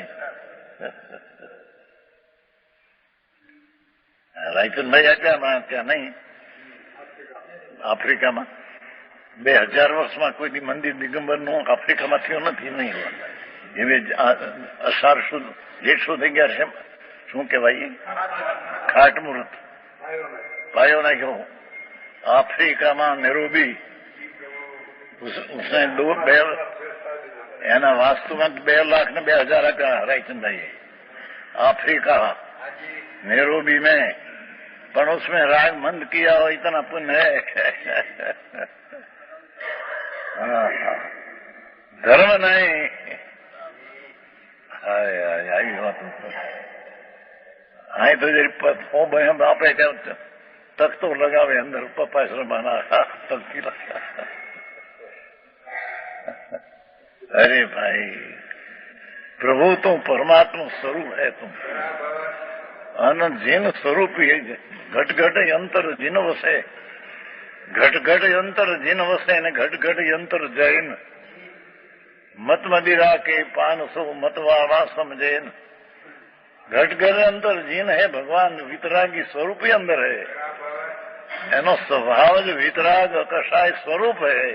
रायचंद भाई आप्या क्या नहीं आफ्रिकाમાં 2000 વર્ષમાં કોઈ મંદિર દિગંબરનું આફ્રિકામાં થયો નથી, નહીં હોય એવે અષાઢ સુદ જેઠ સુદ થઈ ગયા છે। શું કહેવાય? ખાટમુહૂર્ત પાયો નાખ્યો આફ્રિકામાં નેરોબી, उसने एना वास्तु में 2,02,000 आप्या रायचंदाई अफ्रीका नेरोबी में, पर उसमें राग मंद किया हो इतना पुण्य है। धर्म नहीं। आई बात आई तो जरी बापे तक तो लगावे अंदर पप्पा श्रमाना तक लगा। अरे भाई प्रभु तुम परमात्मा स्वरूप है, तुम अनंत जिन स्वरूप ही घट घट यंत्र जिन वसे, घट घट यंत्र जिन वसे ने घट घट यंत्र जैन, मत मदिरा के पान सो मतवावा समझेन। घट घट अंतर जिन है भगवान वितरागी स्वरूप ही अंदर है, एनो स्वभाव जो वितराग कषाय स्वरूप है।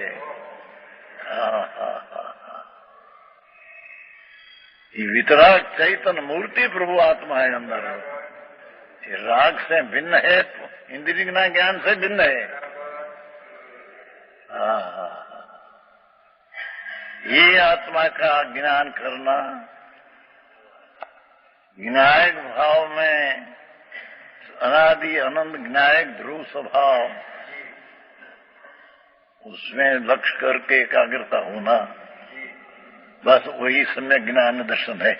ये वितराग चैतन्य मूर्ति प्रभु आत्मा है अंदर, ये राग से भिन्न है, इंद्रिय ज्ञान से भिन्न है। ये आत्मा का ज्ञान करना, ज्ञायक भाव में अनादि अनंत ज्ञायक ध्रुव स्वभाव, उसमें लक्ष्य करके एकाग्रता होना, बस वही सम्यक ज्ञान दर्शन है,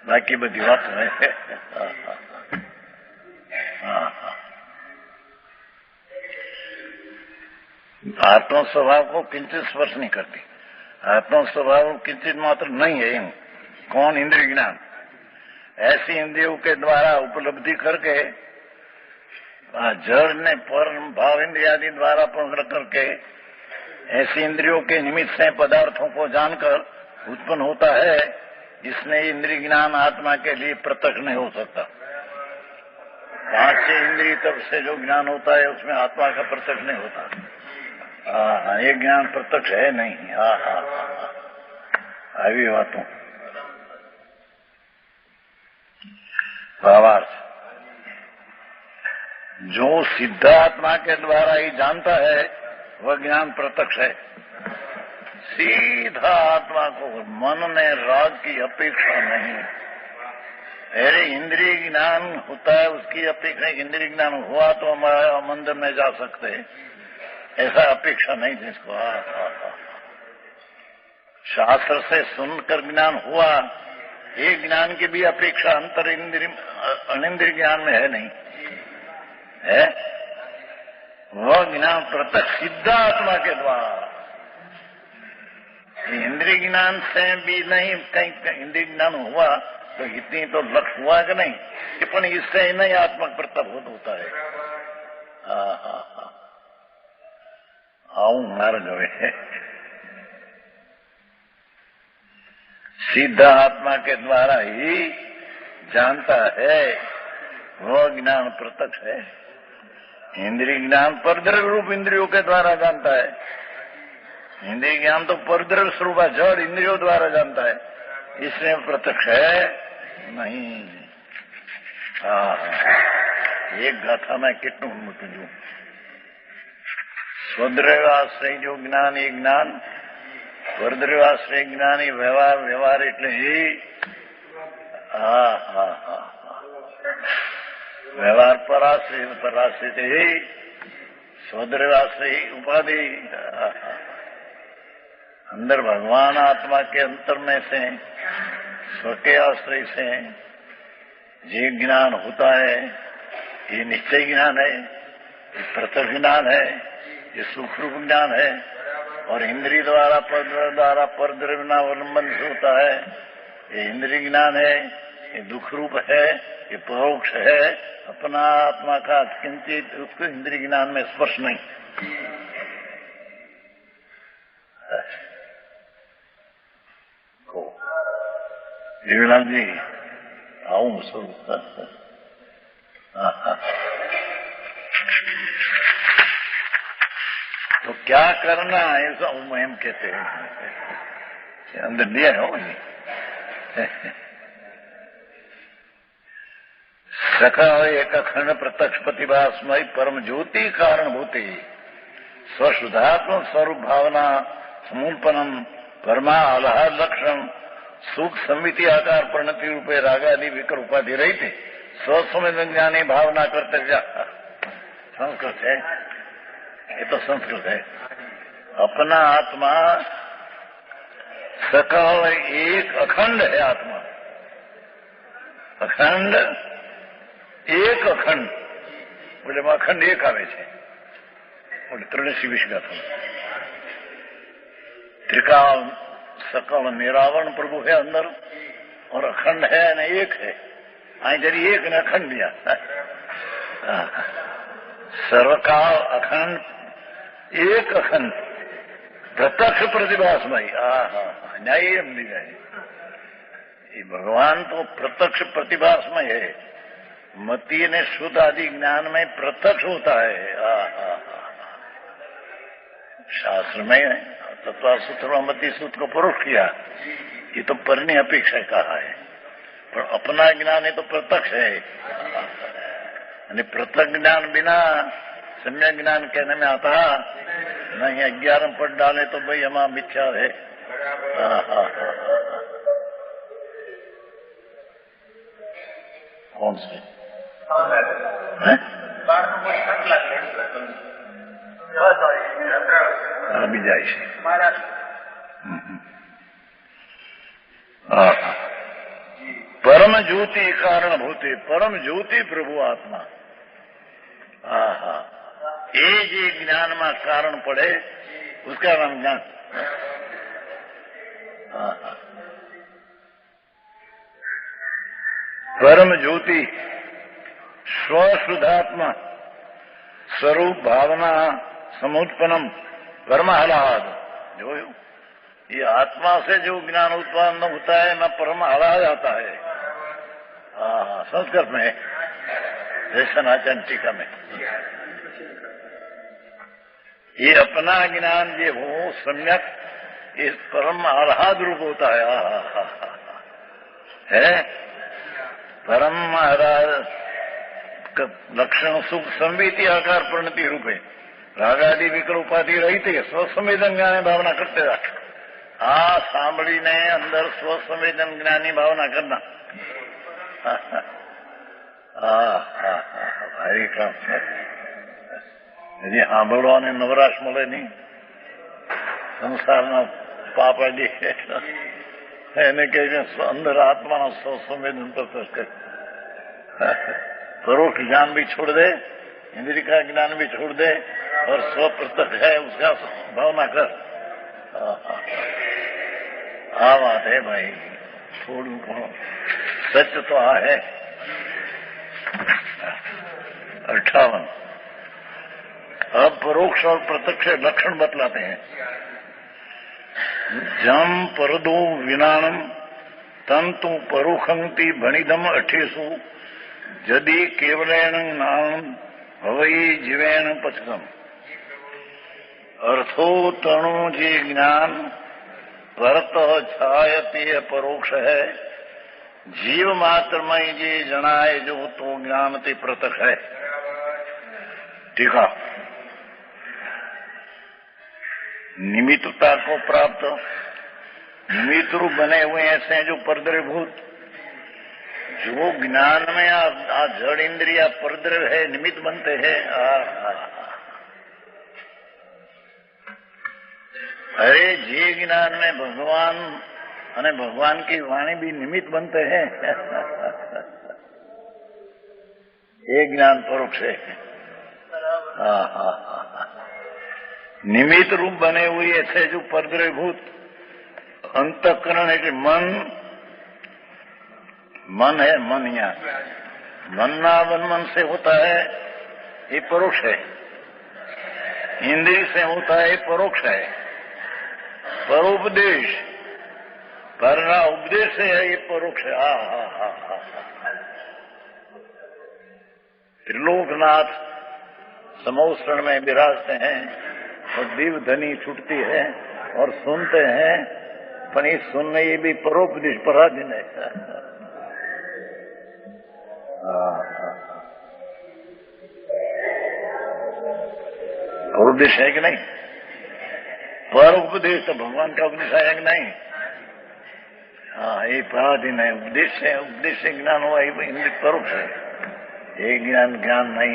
बाकी बड़ी बात है। आत्मा स्वभाव को किंचित स्पर्श नहीं करती, आत्मा स्वभाव किंचित मात्र नहीं है। कौन? इंद्रिय ज्ञान। ऐसी इंद्रियों के द्वारा उपलब्धि करके जड़ ने पर भाव इंद्रियादि द्वारा पकड़ करके ऐसी इंद्रियों के निमित्त से पदार्थों को जानकर उत्पन्न होता है, इसने इंद्रिय ज्ञान आत्मा के लिए प्रत्यक्ष नहीं हो सकता। 5 इंद्रिय तब से जो ज्ञान होता है उसमें आत्मा का प्रत्यक्ष नहीं होता। ये ज्ञान प्रत्यक्ष है नहीं। આવી વાતો भावार्थ, जो सिद्धात्मा के द्वारा ही जानता है वह ज्ञान प्रत्यक्ष है। सीधा आत्मा को मन में राग की अपेक्षा नहीं, अरे इंद्रिय ज्ञान होता है, उसकी अपेक्षा इंद्रिय ज्ञान हुआ तो हमारा मंदिर में जा सकते, ऐसा अपेक्षा नहीं जिसको। शास्त्र से सुनकर ज्ञान हुआ, ये ज्ञान की भी अपेक्षा अंतर इंद्रिय अनिंद्रिय ज्ञान में है नहीं है। वह ज्ञान प्रत्यक्ष सिद्ध आत्मा के द्वारा, इंद्रिय ज्ञान से भी नहीं। कहीं इंद्रिय ज्ञान हुआ तो इतनी तो लक्ष्य हुआ कि नहीं, पण इससे ही नहीं आत्मक प्रत्यबोध होता है। आऊं मार्ग में सीधा आत्मा के द्वारा ही जानता है, वह ज्ञान प्रत्यक्ष है। इंद्रिय ज्ञान परद्रव्य रूप इंद्रियों के द्वारा जानता है। इंद्रिय ज्ञान तो परद्रव्य स्वरूप जड़ इंद्रियों द्वारा जानता है, इसलिए प्रत्यक्ष है नहीं। एक गाथा में कितनू मूकूं छूं। સ્વદ્રવ્યાશ્રય જો જ્ઞાન એ જ્ઞાન, પરદ્રવ્યાશ્રય જ્ઞાન એ વ્યવહાર, વ્યવહાર એટલે એ વ્યવહાર પરાશ્રય, પરાશ્રય એ स्वद्रव्याश्रय उपाधि। अंदर भगवान आत्मा के अंतर में से स्व के आश्रय से जे ज्ञान होता है, ये निश्चय ज्ञान है, ये प्रत्यक्ष ज्ञान है, ये सुखरूप ज्ञान है। और इंद्रिय द्वारा परद्रव्य अवलंबन से होता है, ये इंद्रिय ज्ञान है, ये दुख रूप है, ये परोक्ष है। अपना आत्मा का किंचित उसको इंद्रिय ज्ञान में स्पर्श नहीं। जीवलाल जी आऊं स्वरूप। तो क्या करना है, ऐसा हम कहते हैं, अंदर दिया है वो सखा एक अखंड प्रत्यक्ष प्रतिभास्मय परम ज्योति कारणभूति स्वशुद्धात्म स्वरूप भावना समूलपनम परमा आह्लाद लक्षण सुख समिति आकार परिणति रूपे रागादि विकर उपाधि रही थी स्वसंवेदन ज्ञानी भावना करते जा। संस्कृत है, ये तो संस्कृत है। अपना आत्मा सकाल एक अखंड है। आत्मा अखंड एक अखंड बोले अखंड एक आवे छे बोले त्रिणसी विश्गाथ त्रिकाल सकल निरावरण प्रभु है अंदर और अखंड है न एक है। आई जरी एक ने अखंड दिया सर्वकाल अखंड एक अखंड प्रत्यक्ष प्रतिभासमय। न्याय हम दी जाए, ये भगवान तो प्रत्यक्ष प्रतिभासमय है। मति ने शुद्ध आदि ज्ञान में प्रत्यक्ष होता है। शास्त्र में तत्वासूत्र मति सूत्र को परोक्ष किया, ये तो परनी अपेक्षा कहा है, पर अपना ज्ञान ये तो प्रत्यक्ष है। प्रत्यक्ष ज्ञान बिना सम्यक ज्ञान कहने में आता नहीं। 11 पद डाले तो भाई हमारा मिथ्या है। कौन से अभी जाए परम ज्योति कारण भूते परम ज्योति प्रभु आत्मा। ये जे ज्ञान में कारण पड़े उसका नाम ज्ञान। परम ज्योति स्वशुद्धात्मा स्वरूप भावना समुत्पन्नम परमाह्लाद। जो ये आत्मा से जो ज्ञान उत्पन्न होता है ना परम आह्लाद आता है। संस्कृत में दर्शनाचरण टीका में ये अपना ज्ञान जो हो सम्यक इस परम आह्लाद रूप होता है। परम आह्लाद लक्षण सुख संवेदी आकार परिणति रूपे रागादि विकर उपाधि रहित स्वसंवेदन ज्ञानी भावना करते सांभळीने अंदर स्वसंवेदन ज्ञानी भावना करना ભારી કામ છે. હજી સાંભળવાને નવરાશ મળે નહીં. સંસારના પાપાડી એને કહીને અંદર આત્માના संवेदन कर परोक्ष ज्ञान भी छोड़ दे, इंद्रिय का ज्ञान भी छोड़ दे और स्व प्रत्यक्ष है उसका भावना कर. आ बात है भाई, छोड़ू कौन, सच तो आ है. 58. अब परोक्ष और प्रत्यक्ष लक्षण बतलाते हैं. जम परदो विनाणम तंतु परोखंति भणिदम 28 यदि केवलेन ज्ञानम हवई जीवेन पचकम. अर्थो तणु जे ज्ञान परत छायते परोक्ष है, जीव मात्र में जे जनाए जो तो ज्ञान ते प्रत्यक्ष है. ठीक है. निमित्तता को प्राप्त निमित्त रूप बने हुए ऐसे हैं जो परद्रव्यभूत, जो ज्ञान में आ जड़ इंद्रिया परद्रव्य है, निमित्त बनते हैं. अरे जे ज्ञान में भगवान અને ભગવાન की वाणी भी निमित्त बनते हैं. ये ज्ञान परोक्ष है. निमित्त रूप बने हुए ऐसे जो परद्रव्यभूत अंतःकरण है कि मन है. मन यहाँ मनना मन से होता है, ये परोक्ष है. इंद्रिय से होता है, ये परोक्ष है. परोपदेश परना उपदेश है, ये परोक्ष है. त्रिलोकनाथ समोषण में विराजते हैं और दिव्य ध्वनि छूटती है और सुनते हैं, पर ये सुनने ये भी परोपदेश पराधीन है. उपदेश है कि नहीं? पर उपदेश तो भगवान का उपदेश है कि नहीं? हाँ, ये पराधीन है. उपदेश है, उपदेश से ज्ञान हुआ, ये इंद्रिय परोक्ष है. ये ज्ञान नहीं.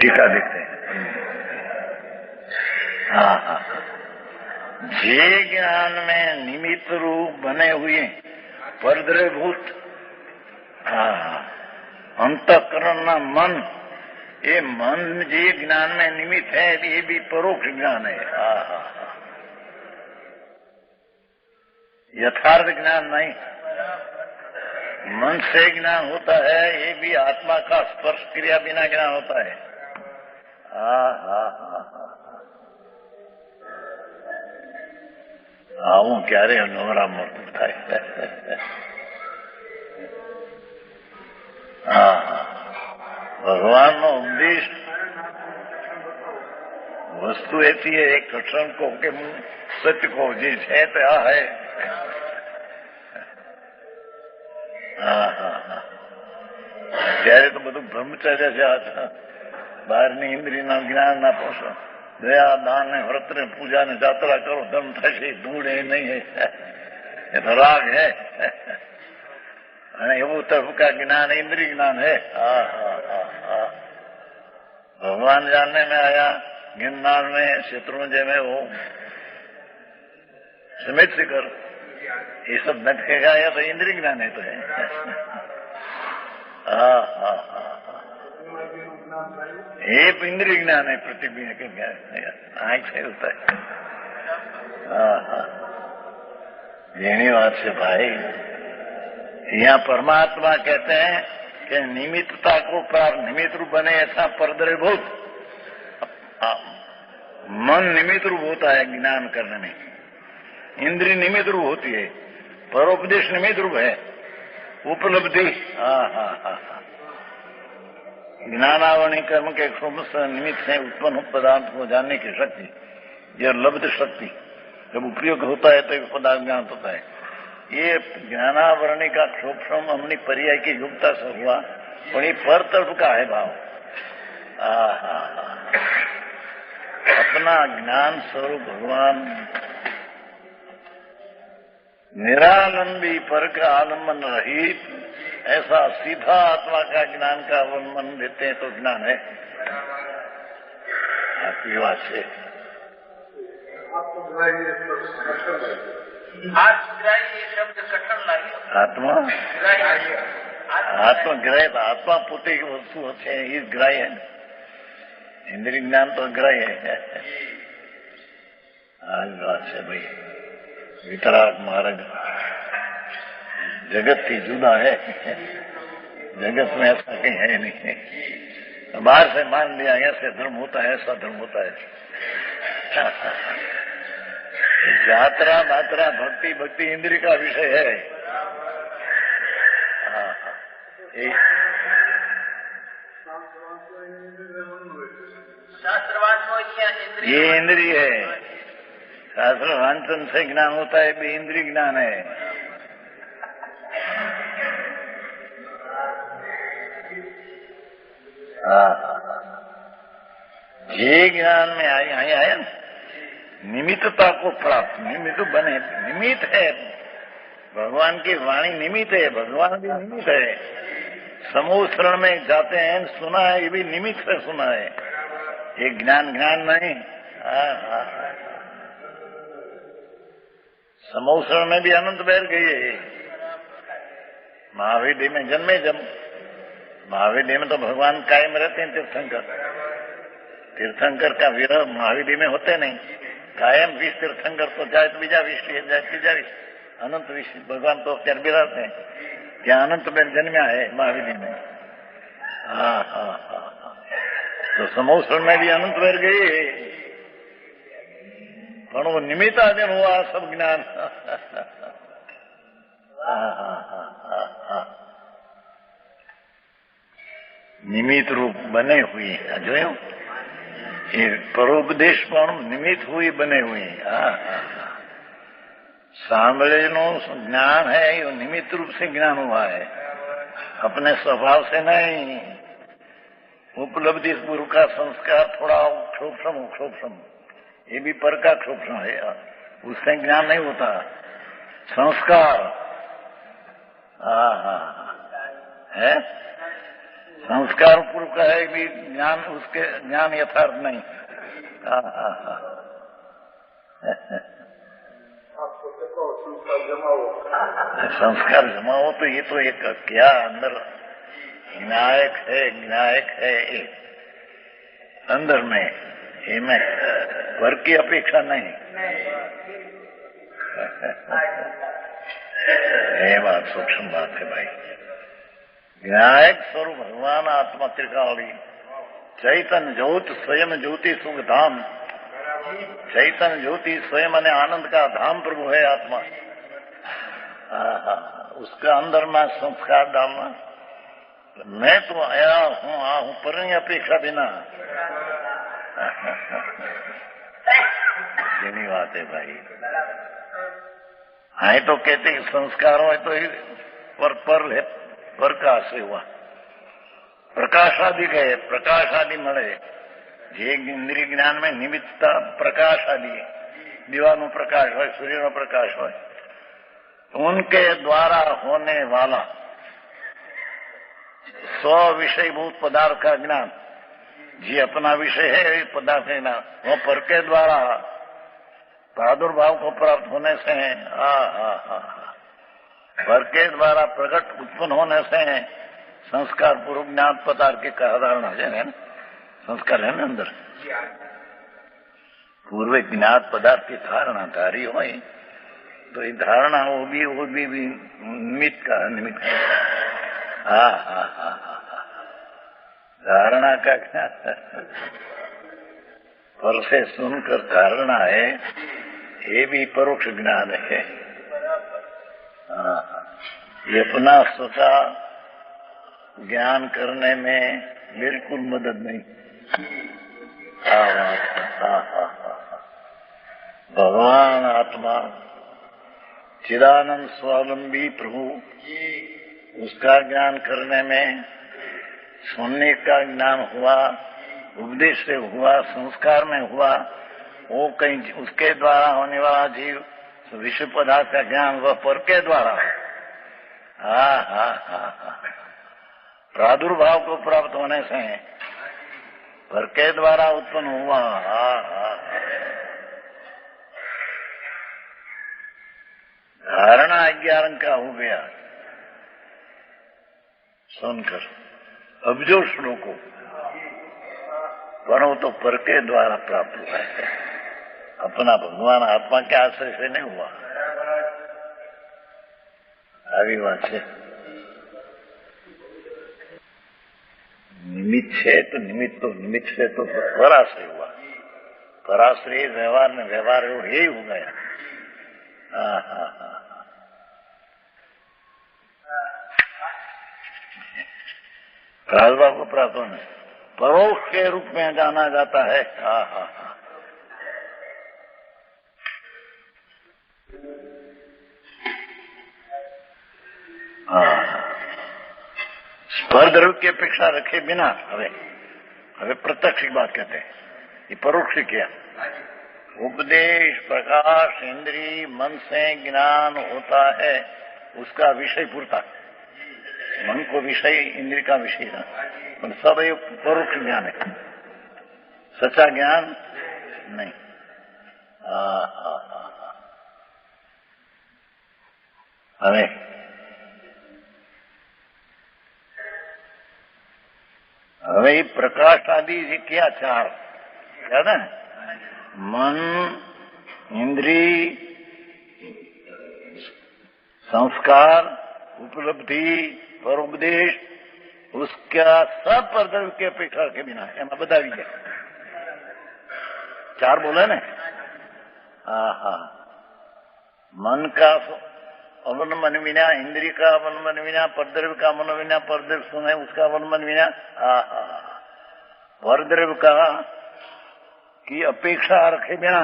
टीका देखते हैं. जे ज्ञान में निमित्त रूप बने हुए परद्रव्यभूत अंतःकरण ना मन, ये मन जे ज्ञान में निमित्त है, ये भी परोक्ष ज्ञान है. यथार्थ ज्ञान नहीं. मन से ज्ञान होता है, ये भी आत्मा का स्पर्श क्रिया बिना ज्ञान होता है. આવું ક્યારે નવરા મળતું થાય. ભગવાનનો ઉપદેશ વસ્તુ ऐसी है, एक कठिन को के सत्य को जे है तो आ है. ત્યારે તો બધું બ્રહ્મચર્ય છે. બહારની ઇન્દ્રિયના જ્ઞાન ના પોષો, દયા દાન ને વ્રત ને પૂજા ને જાત્રા કરો, ધર્મ થશે. ધૂળ એ નહીં है, ये तो राग है. એવું तरफ का ज्ञान इंद्रिय ज्ञान है. भगवान जानने में आया, गिरनार में शत्रुंजय में वो समेत शिखर, ये सब नटकेगा या तो इंद्रिय ज्ञान है. तो है ये इंद्रिय ज्ञान है. प्रतिबिंब के ज्ञान आंख से होता है. यही बात से भाई, यहाँ परमात्मा कहते हैं कि निमित्तता को प्राप्त, निमित्त रूप बने ऐसा परद्रव्यभूत. मन निमित्त रूप होता है ज्ञान करने में, इंद्रिय निमित्त रूप होती है, परोपदेश निमित्त रूप है, उपलब्धि. ज्ञानावरणी कर्म के निमित्त से उत्पन्न पदार्थ को जानने की शक्ति, यह लब्ध शक्ति जब उपयोग होता है तो पदार्थ ज्ञान होता है. ये ज्ञानावरणी का क्षोभम हमने पर्याय की युक्ता से हुआ, और ये पर तरफ का है भाव. अपना ज्ञान स्वरूप भगवान निरालंबी पर का आलम्बन रहित ऐसा सीधा आत्मा का ज्ञान का अवलंबन देते हैं तो ज्ञान है। आपकी बात से आत्मग्राही ये शब्द कठिन लागे। आत्मा आत्मग्राह्य आत्मा पोते की वस्तु होते हैं, ये ग्राह्य है। इंद्रिय ज्ञान तो ग्राह्य है। आज बात है भाई, वितराग महाराज जगत ही जुदा है, जगत में ऐसा कहीं है नहीं। बाहर से मान लिया ऐसे धर्म होता है, ऐसा धर्म होता है। यात्रा मात्रा भक्ति भक्ति इंद्रिय का विषय है। ये इंद्रिय है। शास्त्र वांचन से ज्ञान होता है, भी इंद्रिय ज्ञान है। ये ज्ञान में आया निमित्तता को प्राप्त, निमित्त बने, निमित्त है। भगवान की वाणी निमित्त है, भगवान भी निमित्त है। समूह शरण में जाते हैं, सुना है, ये भी निमित्त से सुना है। ये ज्ञान नहीं। समूह शरण में भी अनंत बैठ गई है। महावीर में जन्मे महावीर में तो भगवान कायम रहते हैं। तीर्थंकर का विरह महावीर में होते नहीं। कायम 20 तीर्थंकर तो जाए तो बीजा 20 जाए तीजा 20 अनंत 20 भगवान तो अत्यार विराते हैं। क्या अनंत में जन्म्या है महावीर में। तो समूह शरण में भी अनंत बैठ गई है, પણ वो નિમિત્તાધીન हुआ सब ज्ञान। નિમિત્ત रूप बने हुए जो ये परोपदेश પણ निमित्त हुई बने हुए। सांभळेલું ज्ञान है, ये निमित्त रूप से ज्ञान हुआ है, अपने स्वभाव से नहीं। उपलब्धि पूर्व का संस्कार थोड़ा क्षोभ्रम ये भी पर का क्षोभ्रम है, उससे ज्ञान नहीं होता। संस्कार है, संस्कार पूर्व का है भी ज्ञान, उसके ज्ञान यथार्थ नहीं। संस्कार जमाओ तो ये तो एक क्या अंदर ज्ञायक है एक अंदर में, ये में वर्ग की अपेक्षा नहीं। ये बात सूक्ष्म बात है भाई। ज्ञायक स्वरूप भगवान आत्मा त्रिकाली चैतन्य ज्योति स्वयं ज्योति सुख धाम। चैतन्य ज्योति स्वयं ने आनंद का धाम प्रभु है आत्मा। उसका अंदर में संस्कार डालना। मैं तो आया हूं पर अपेक्षा बिना। જેની વાત है भाई। हाँ तो कहते संस्कार हो तो प्रकाश से हुआ, प्रकाश आदि गए, प्रकाश आदि મળે। જે इंद्रिय ज्ञान में निमित्तता प्रकाश आदि, दीवानो प्रकाश हो, सूर्य नो प्रकाश हो, उनके द्वारा होने वाला स्व विषयभूत पदार्थ का ज्ञान, जी अपना विषय है पदार्थ है ना, वो पर के द्वारा प्रादुर्भाव को प्राप्त होने से पर के द्वारा प्रकट उत्पन्न होने से संस्कार पूर्व ज्ञान पदार्थ के धारणा है ना, संस्कार है ना अंदर। पूर्व ज्ञात पदार्थ की धारणा धारी हो तो ये धारणा वो भी निमित्त का धारणा का क्या पर से सुनकर धारणा है, ये भी परोक्ष ज्ञान है। ये अपना स्वतः ज्ञान करने में बिल्कुल मदद नहीं। भगवान आत्मा चिदानंद स्वावलंबी प्रभु, उसका ज्ञान करने में सुनने का ज्ञान हुआ, उपदेश से हुआ, संस्कार में हुआ, वो कहीं उसके द्वारा होने वाला जीव विश्व पदार्थ का ज्ञान वह पर के द्वारा। हा प्रादुर्भाव को प्राप्त होने से पर के द्वारा उत्पन्न हुआ। धारणा 11 का हो गया सुनकर अब्जो श्लोकों, पर वो तो पर के द्वारा प्राप्त हुआ है, अपना भगवान आत्मा के आश्रय से नहीं हुआ। આવી વાત છે। निमित्त है तो निमित्त से तो पराश्रय हुआ, पराश्रय व्यवहार में व्यवहार यही हो गया। प्रादुर्भाव को प्राप्त होने परोक्ष के रूप में जाना जाता है। स्पर द्रव्य की अपेक्षा रखे बिना हमें प्रत्यक्ष की बात कहते हैं। ये परोक्ष किया, उपदेश प्रकाश इंद्रिय मन से ज्ञान होता है, उसका विषय पूर्ता, मन को विषय इंद्रिय का विषय ना, पर सब ये परोक्ष ज्ञान है, सच्चा ज्ञान नहीं। हमें હવે પ્રકાશ આદિ જે ક્યાં ચાર છે ને, મન इंद्रिय संस्कार उपलब्धि और उपदेश, उसका सब परद्रव्य के अपेक्षा के बिना એમાં બધા આવી ગયા। चार बोले ने। मन का अवलंबन विना, इंद्रिय का अवलंबन विना, परद्रव्य का अवलंबन विना, परद्रव्य सुने उसका अवलंबन विना, परद्रव्य का की अपेक्षा रखे बिना,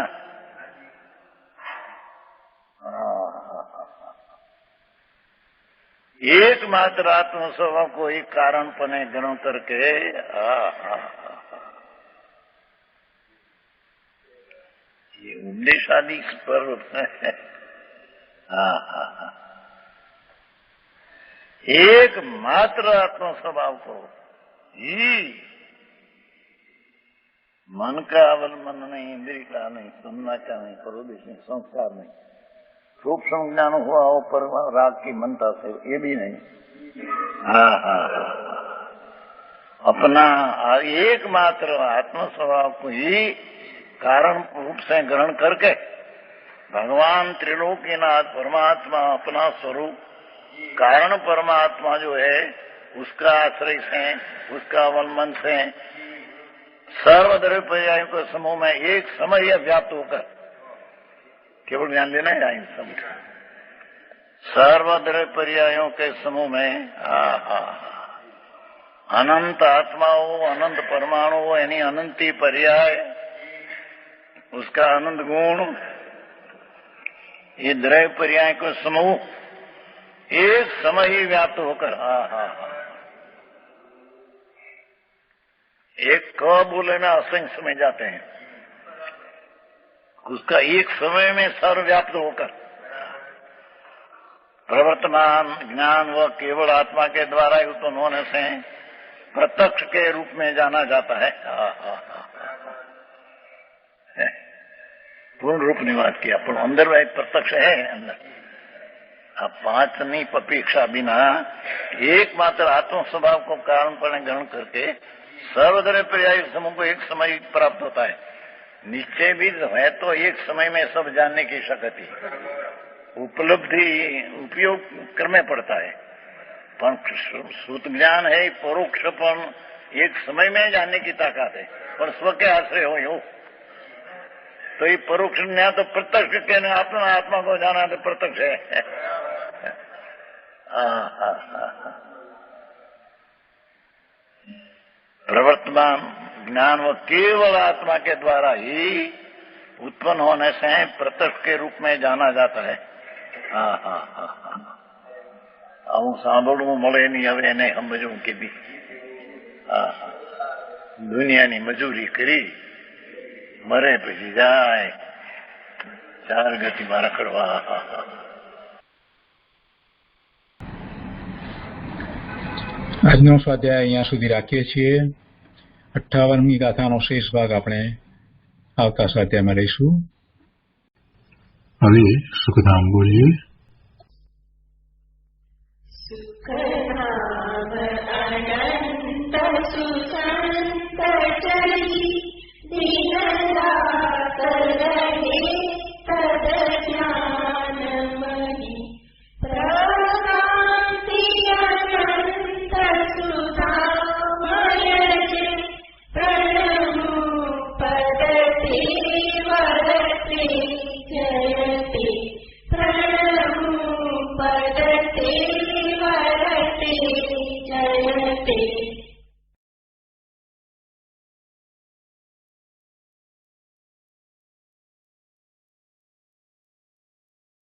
एकमात्र आत्म स्वभाव को एक कारणपणे ग्रहण करके ये उपदेश आदि पर एकमात्र आत्म स्वभाव को ही मन का अवलंबन नहीं, इंद्रिय का नहीं, सुनना का नहीं, परोदेश नहीं, संस्कार नहीं, सूक्ष्म ज्ञान हुआ हो पर राग की मनता से ये भी नहीं। अपना एकमात्र आत्म स्वभाव को ही कारण रूप से ग्रहण करके भगवान त्रिलोकीनाथ परमात्मा अपना स्वरूप कारण परमात्मा जो है उसका आश्रय से, उसका अवलंबन से सर्वद्रव्य पर्यायों के समूह में एक समय व्याप्त होकर, केवल ध्यान देना है इन समूह, सर्वद्रव्य पर्यायों के समूह में अनंत आत्माओं, अनंत परमाणु यानी अनंती पर्याय, उसका अनंत गुण, ये द्रव्य पर्याय को समूह एक समय ही व्याप्त होकर एक क बोले में असंख्य समय जाते हैं, उसका एक समय में सर्वव्याप्त होकर प्रवर्तमान ज्ञान व केवल आत्मा के द्वारा उत्पन्न होने से प्रत्यक्ष के रूप में जाना जाता है। पूर्ण रूप निवास किया, पर अंदर वह प्रत्यक्ष है। अंदर आप पांच नहीं अपेक्षा बिना एकमात्र आत्म स्वभाव को कारण पर ग्रहण करके सर्वद्रव्य पर्याय समूह को एक समय प्राप्त होता है। निश्चय भी है तो एक समय में सब जानने की शक्ति, उपलब्धि, उपयोग करना पड़ता है, पर श्रुत ज्ञान है परोक्षपन एक समय में जानने की ताकत है, पर स्व के आश्रय हो तो ये परोक्ष ज्ञान तो प्रत्यक्ष कहने अपना आत्मा को जाना तो प्रत्यक्ष है। प्रवर्तमान ज्ञान वो केवल आत्मा के द्वारा ही उत्पन्न होने से प्रत्यक्ष के रूप में जाना जाता है। હું સાંભળવું મળે નહીં, હવે એને સમજવું કે બી દુનિયાની મજૂરી કરી મરે પછી જાય ચાર ગતિમાં રખડવા. આજનો સ્વાધ્યાય અહીંયા સુધી રાખીએ છીએ. 58મી ગાથાનો શેષ ભાગ આપણે આવતા સ્વાધ્યાયમાં લઈશું. હવે સુખધામ બોલીએ. जयते